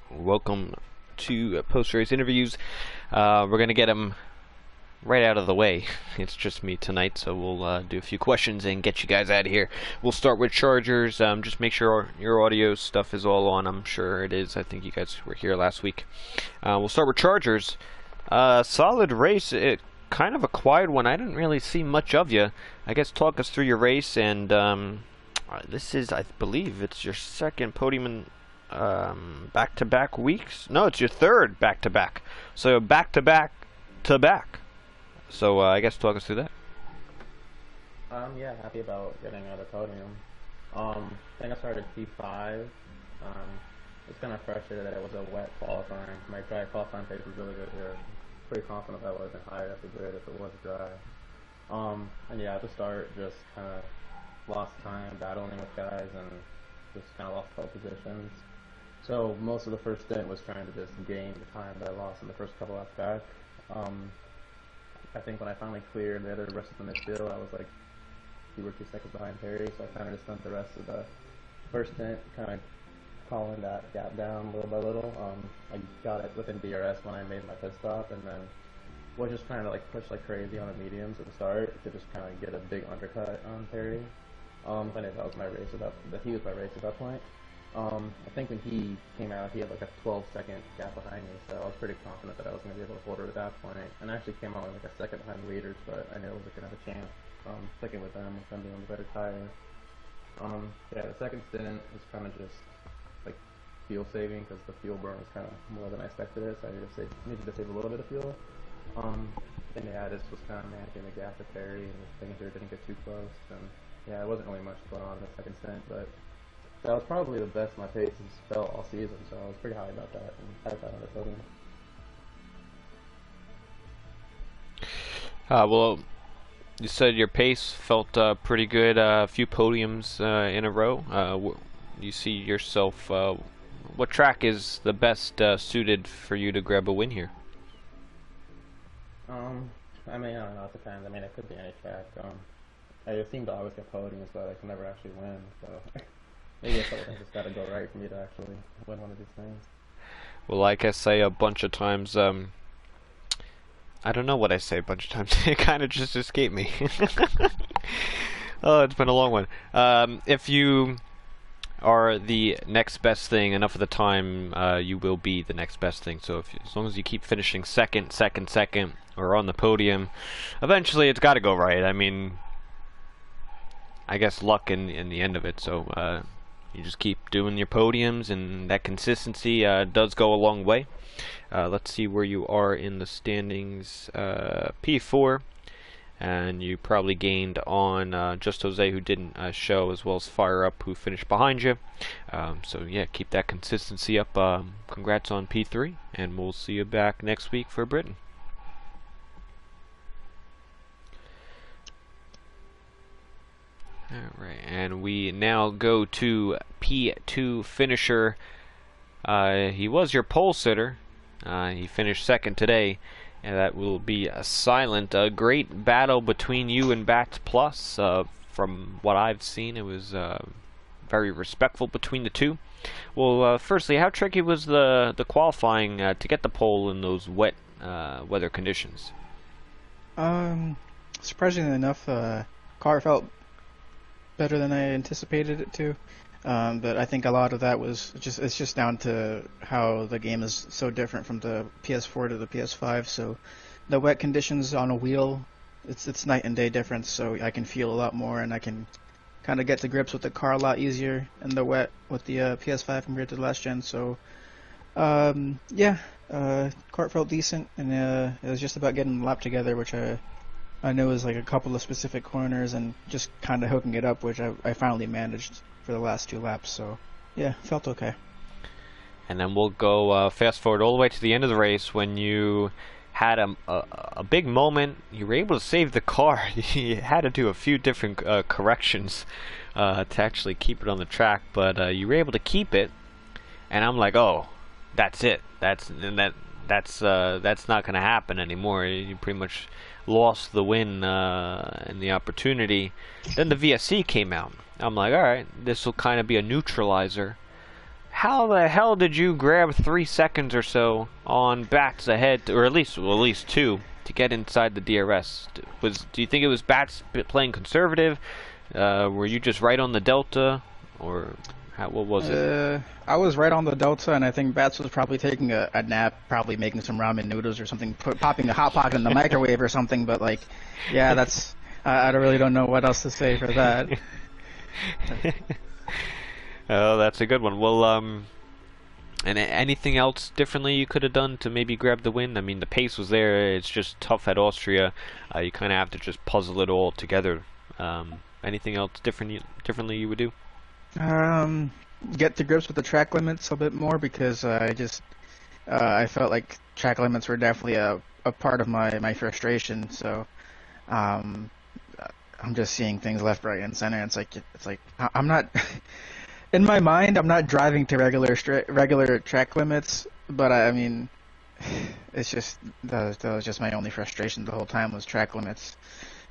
Welcome to post-race interviews. We're going to get them right out of the way. It's just me tonight, so we'll do a few questions and get you guys out of here. We'll start with Chargers. Just make sure your audio stuff is all on. I'm sure it is. I think you guys were here last week. We'll start with Chargers. Solid race. Kind of a quiet one. I didn't really see much of you. I guess talk us through your race, and this is, I believe, it's your second podium in back-to-back weeks. No, it's your third back-to-back. So back-to-back to back. So I guess talk us through that. Yeah, happy about getting out of the podium. I think I started P5. It's kind of frustrated that it was a wet qualifying. My dry qualifying pace was really good here. Pretty confident that I would have been higher at the grid if it was dry. And yeah, at the start, just kind of lost time battling with guys and just kind of lost a couple positions. So most of the first stint was trying to just gain the time that I lost in the first couple laps back. I think when I finally cleared the rest of the midfield, I was like 2 or 3 seconds behind Perry, so I kind of just spent the rest of the first stint kind of calling that gap down little by little. I got it within DRS when I made my pit stop, and then was just trying to like push like crazy on the mediums at the start to just kind of get a big undercut on Perry. I knew that was my race he was my race at that point. I think when he came out, he had like a 12-second gap behind me, so I was pretty confident that I was going to be able to hold her at that point. And I actually came out with like a second behind the leaders, but I knew I wasn't going to have a chance sticking with them being on the better tire. Yeah, the second stint was kind of just like fuel saving because the fuel burn was kind of more than I expected it, so I needed to save a little bit of fuel. And yeah, I just was kind of managing the gap to Perry and just making sure it didn't get too close. And yeah, it wasn't really much going on in the second stint, but that was probably the best my pace has felt all season, so I was pretty high about that and had that on the podium. Well, you said your pace felt pretty good. A few podiums in a row. You see yourself. What track is the best suited for you to grab a win here? I mean, I don't know. It depends. I mean, it could be any track. I just seem to always get podiums, but I can never actually win. So maybe a couple things just got to go right for me to actually win one of these things. Well, like I say a bunch of times, I don't know what I say a bunch of times. It kind of just escaped me. Oh, it's been a long one. If you are the next best thing enough of the time, you will be the next best thing. So as long as you keep finishing second, or on the podium, eventually it's got to go right. I mean, I guess luck in the end of it. So you just keep doing your podiums, and that consistency does go a long way. Let's see where you are in the standings. P4. And you probably gained on Just Jose, who didn't show, as well as Fire Up, who finished behind you. So yeah, keep that consistency up. Congrats on P3, and we'll see you back next week for Britain. Alright, and we now go to P2 finisher. He was your pole sitter. He finished second today. And that will be a silent. A great battle between you and Bats Plus. From what I've seen, it was very respectful between the two. Well, firstly, how tricky was the qualifying to get the pole in those wet weather conditions? Surprisingly enough, car felt better than I anticipated it to. But I think a lot of that was it's just down to how the game is so different from the PS4 to the PS5. So the wet conditions on a wheel, it's night and day difference. So I can feel a lot more, and I can kind of get to grips with the car a lot easier in the wet with the PS5 compared to the last gen. So yeah, car felt decent, and it was just about getting the lap together, which I know is like a couple of specific corners and just kind of hooking it up, which I finally managed for the last 2 laps. So yeah, felt okay. And then we'll go fast forward all the way to the end of the race when you had a big moment. You were able to save the car. You had to do a few different corrections to actually keep it on the track, but you were able to keep it. And I'm like, oh, that's it. That's not going to happen anymore. You pretty much lost the win and the opportunity. Then the VSC came out. I'm like, alright, this will kind of be a neutralizer. How the hell did you grab 3 seconds or so on Bats ahead, or at least 2, to get inside the DRS? Do you think it was Bats playing conservative? Were you just right on the Delta? Or what was it? I was right on the Delta, and I think Bats was probably taking a nap, probably making some ramen noodles or something, popping a Hot Pocket in the microwave or something, but like, yeah, that's, I really don't know what else to say for that. Oh, that's a good one. Well, and anything else differently you could have done to maybe grab the win? I mean, the pace was there. It's just tough at Austria. You kind of have to just puzzle it all together. Anything else differently you would do? Get to grips with the track limits a bit more, because I felt like track limits were definitely a part of my frustration. So I'm just seeing things left, right, and center. It's like I'm not in my mind. I'm not driving to regular track limits, but I mean, it's just that was just my only frustration the whole time, was track limits.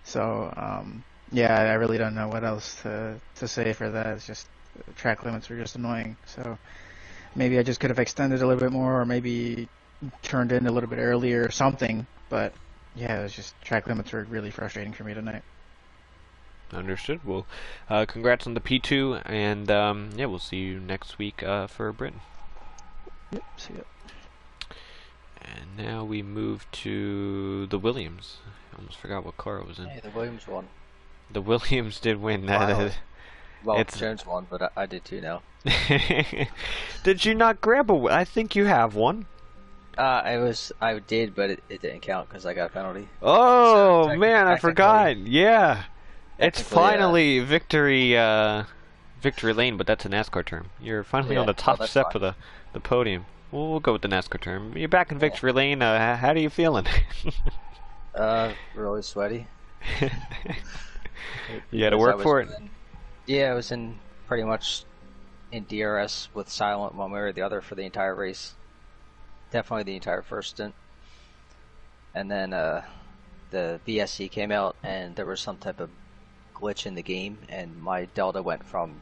So yeah, I really don't know what else to say for that. It's just track limits were just annoying. So maybe I just could have extended a little bit more, or maybe turned in a little bit earlier or something. But yeah, it was just track limits were really frustrating for me tonight. Understood. Well, congrats on the P2, and yeah, we'll see you next week for Britain. Yep, see ya. And now we move to the Williams. I almost forgot what car it was in. Hey, the Williams won. The Williams did win. Well, Jones won, but I did too now. Did you not grab a? I think you have one. I did, but it didn't count because I got a penalty. Oh so, man, I forgot. Yeah, it's finally victory lane, but that's a NASCAR term. You're finally on the top step of the podium. We'll go with the NASCAR term. You're back in victory lane. How are you feeling? Really sweaty. You had to work for it. Yeah, I was pretty much in DRS with silent one way or the other for the entire race. Definitely the entire first stint. And then the VSC came out, and there was some type of glitch in the game, and my delta went from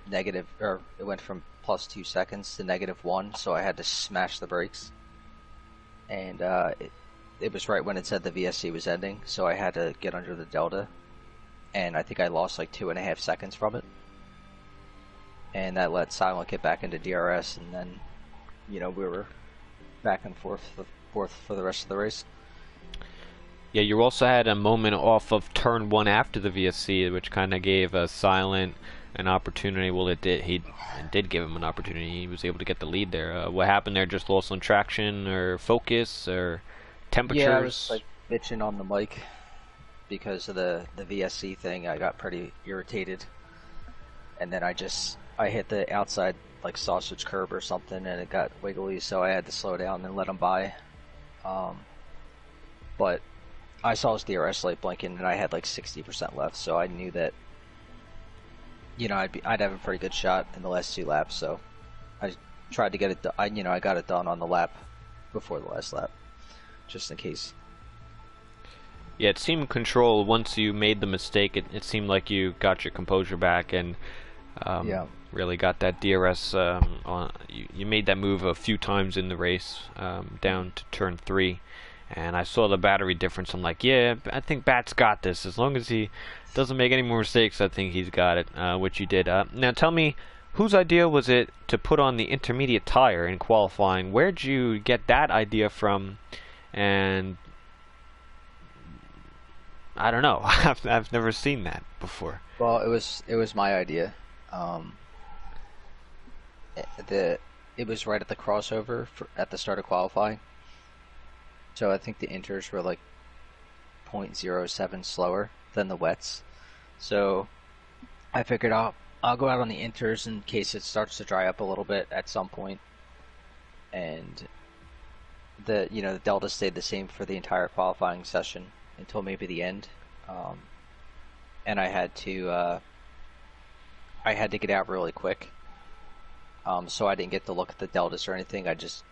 negative, or it went from plus 2 seconds to -1, so I had to smash the brakes. And it was right when it said the VSC was ending, so I had to get under the delta. And I think I lost like 2.5 seconds from it. And that let Silent get back into DRS, and then, we were back and forth for the rest of the race. Yeah, you also had a moment off of turn 1 after the VSC, which kind of gave Silent an opportunity. Well, it did give him an opportunity. He was able to get the lead there. What happened there? Just lost on traction or focus or temperatures? Yeah, I was like bitching on the mic because of the VSC thing. I got pretty irritated, and then I hit the outside like sausage curb or something, and it got wiggly, so I had to slow down and let him by. But I saw his DRS light blinking, and I had like 60% left, so I knew that I'd have a pretty good shot in the last 2 laps. So I tried to get it. I got it done on the lap before the last lap, just in case. Yeah, it seemed control. Once you made the mistake, it seemed like you got your composure back and really got that DRS on. You made that move a few times in the race, down to turn 3. And I saw the battery difference. I'm like, yeah, I think Bat's got this. As long as he doesn't make any more mistakes, I think he's got it, which he did. Now tell me, whose idea was it to put on the intermediate tire in qualifying? Where'd you get that idea from? And I don't know. I've never seen that before. Well, it was my idea. It was right at the crossover at the start of qualifying. So I think the inters were like 0.07 slower than the wets. So I figured I'll go out on the inters in case it starts to dry up a little bit at some point. And the delta stayed the same for the entire qualifying session until maybe the end. And I had to get out really quick. So I didn't get to look at the deltas or anything. I just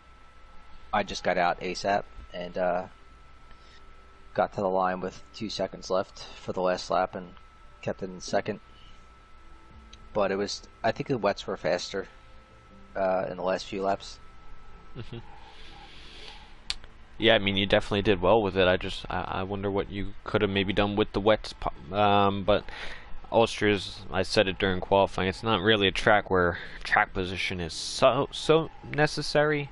got out ASAP. And got to the line with 2 seconds left for the last lap and kept it in second. But I think the wets were faster in the last few laps. Mm-hmm. Yeah, I mean, you definitely did well with it. I wonder what you could have maybe done with the wets. But Austria's, I said it during qualifying, it's not really a track where track position is so necessary.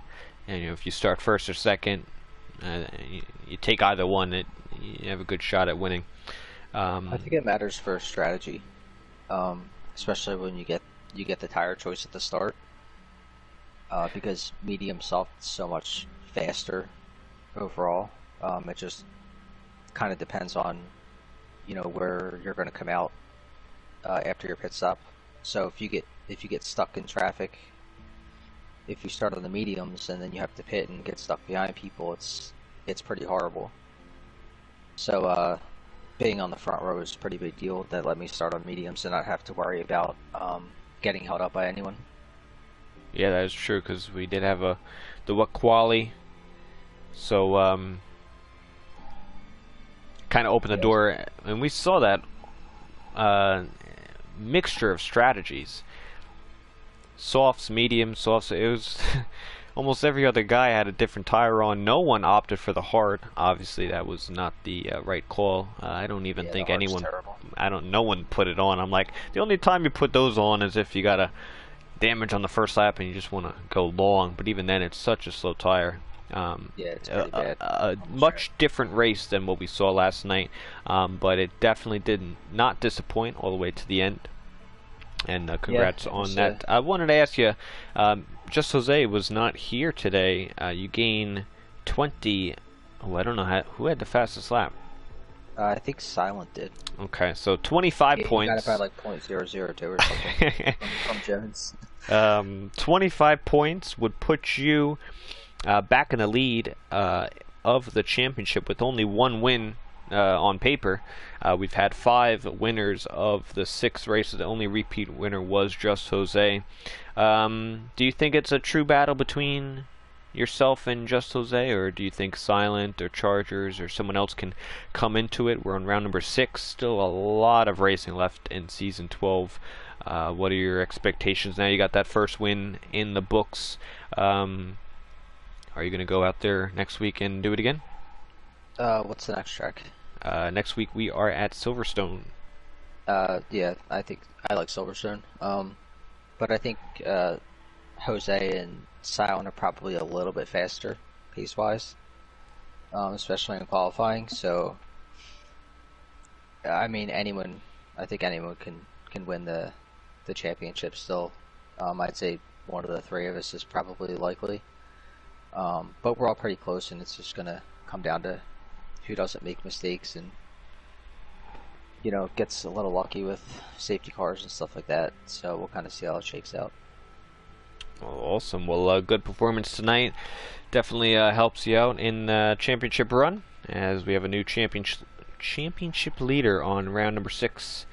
And if you start first or second, you take either one, you have a good shot at winning. I think it matters for strategy, especially when you get the tire choice at the start, because medium soft is so much faster overall. It just kind of depends on where you're going to come out after your pit stop. So if you get stuck in traffic, if you start on the mediums and then you have to pit and get stuck behind people, it's pretty horrible. So being on the front row is a pretty big deal. That let me start on mediums and not have to worry about getting held up by anyone. Yeah, that is true, because we did have the wet quali, so kind of opened the door, and we saw that mixture of strategies. Softs, mediums, softs. It was almost every other guy had a different tire on. No one opted for the hard. Obviously, that was not the right call. I don't even think anyone. No one put it on. I'm like, the only time you put those on is if you got a damage on the first lap and you just want to go long. But even then, it's such a slow tire. It's pretty bad. A much different race than what we saw last night. But it definitely did not disappoint all the way to the end. And congrats on that. I wanted to ask you, Just Jose was not here today. You gain 20. Oh, I don't know who had the fastest lap. I think Silent did. Okay, so 25 points. He got it by like .002 or something from Jones. 25 points would put you back in the lead of the championship with only one win on paper. We've had 5 winners of the 6 races. The only repeat winner was Just Jose. Do you think it's a true battle between yourself and Just Jose, or do you think Silent or Chargers or someone else can come into it? We're on round number 6. Still a lot of racing left in season 12. What are your expectations now? You got that first win in the books. Are you going to go out there next week and do it again? What's the next track? Next week we are at Silverstone. Yeah, I think I like Silverstone. But I think Jose and Silent are probably a little bit faster pace-wise, especially in qualifying. So, I mean, I think anyone can win the championship still. I'd say one of the three of us is probably likely. But we're all pretty close, and it's just gonna come down to who doesn't make mistakes and, you know, gets a little lucky with safety cars and stuff like that. So we'll kind of see how it shakes out. Well, awesome. Well, good performance tonight. Definitely helps you out in championship run, as we have a new championship leader on round number 6,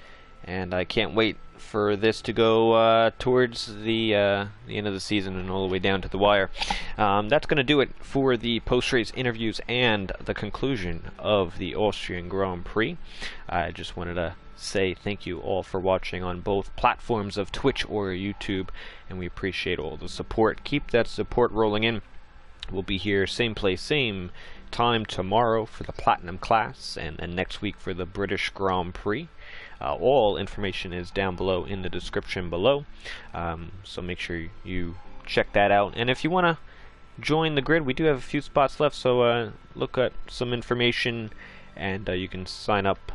and I can't wait for this to go towards the end of the season and all the way down to the wire. That's going to do it for the post-race interviews and the conclusion of the Austrian Grand Prix. I just wanted to say thank you all for watching on both platforms of Twitch or YouTube, and we appreciate all the support. Keep that support rolling in. We'll be here same place, same time tomorrow for the Platinum class, and next week for the British Grand Prix. All information is down below in the description below, so make sure you check that out. And if you want to join the grid, we do have a few spots left, so look at some information, and you can sign up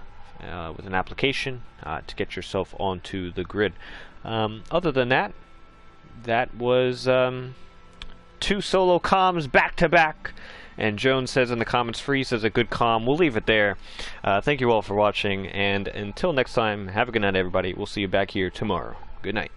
with an application to get yourself onto the grid. Other than that, that was 2 solo comms back to back. And Jones says in the comments, Free says a good comm. We'll leave it there. Thank you all for watching, and until next time, have a good night, everybody. We'll see you back here tomorrow. Good night.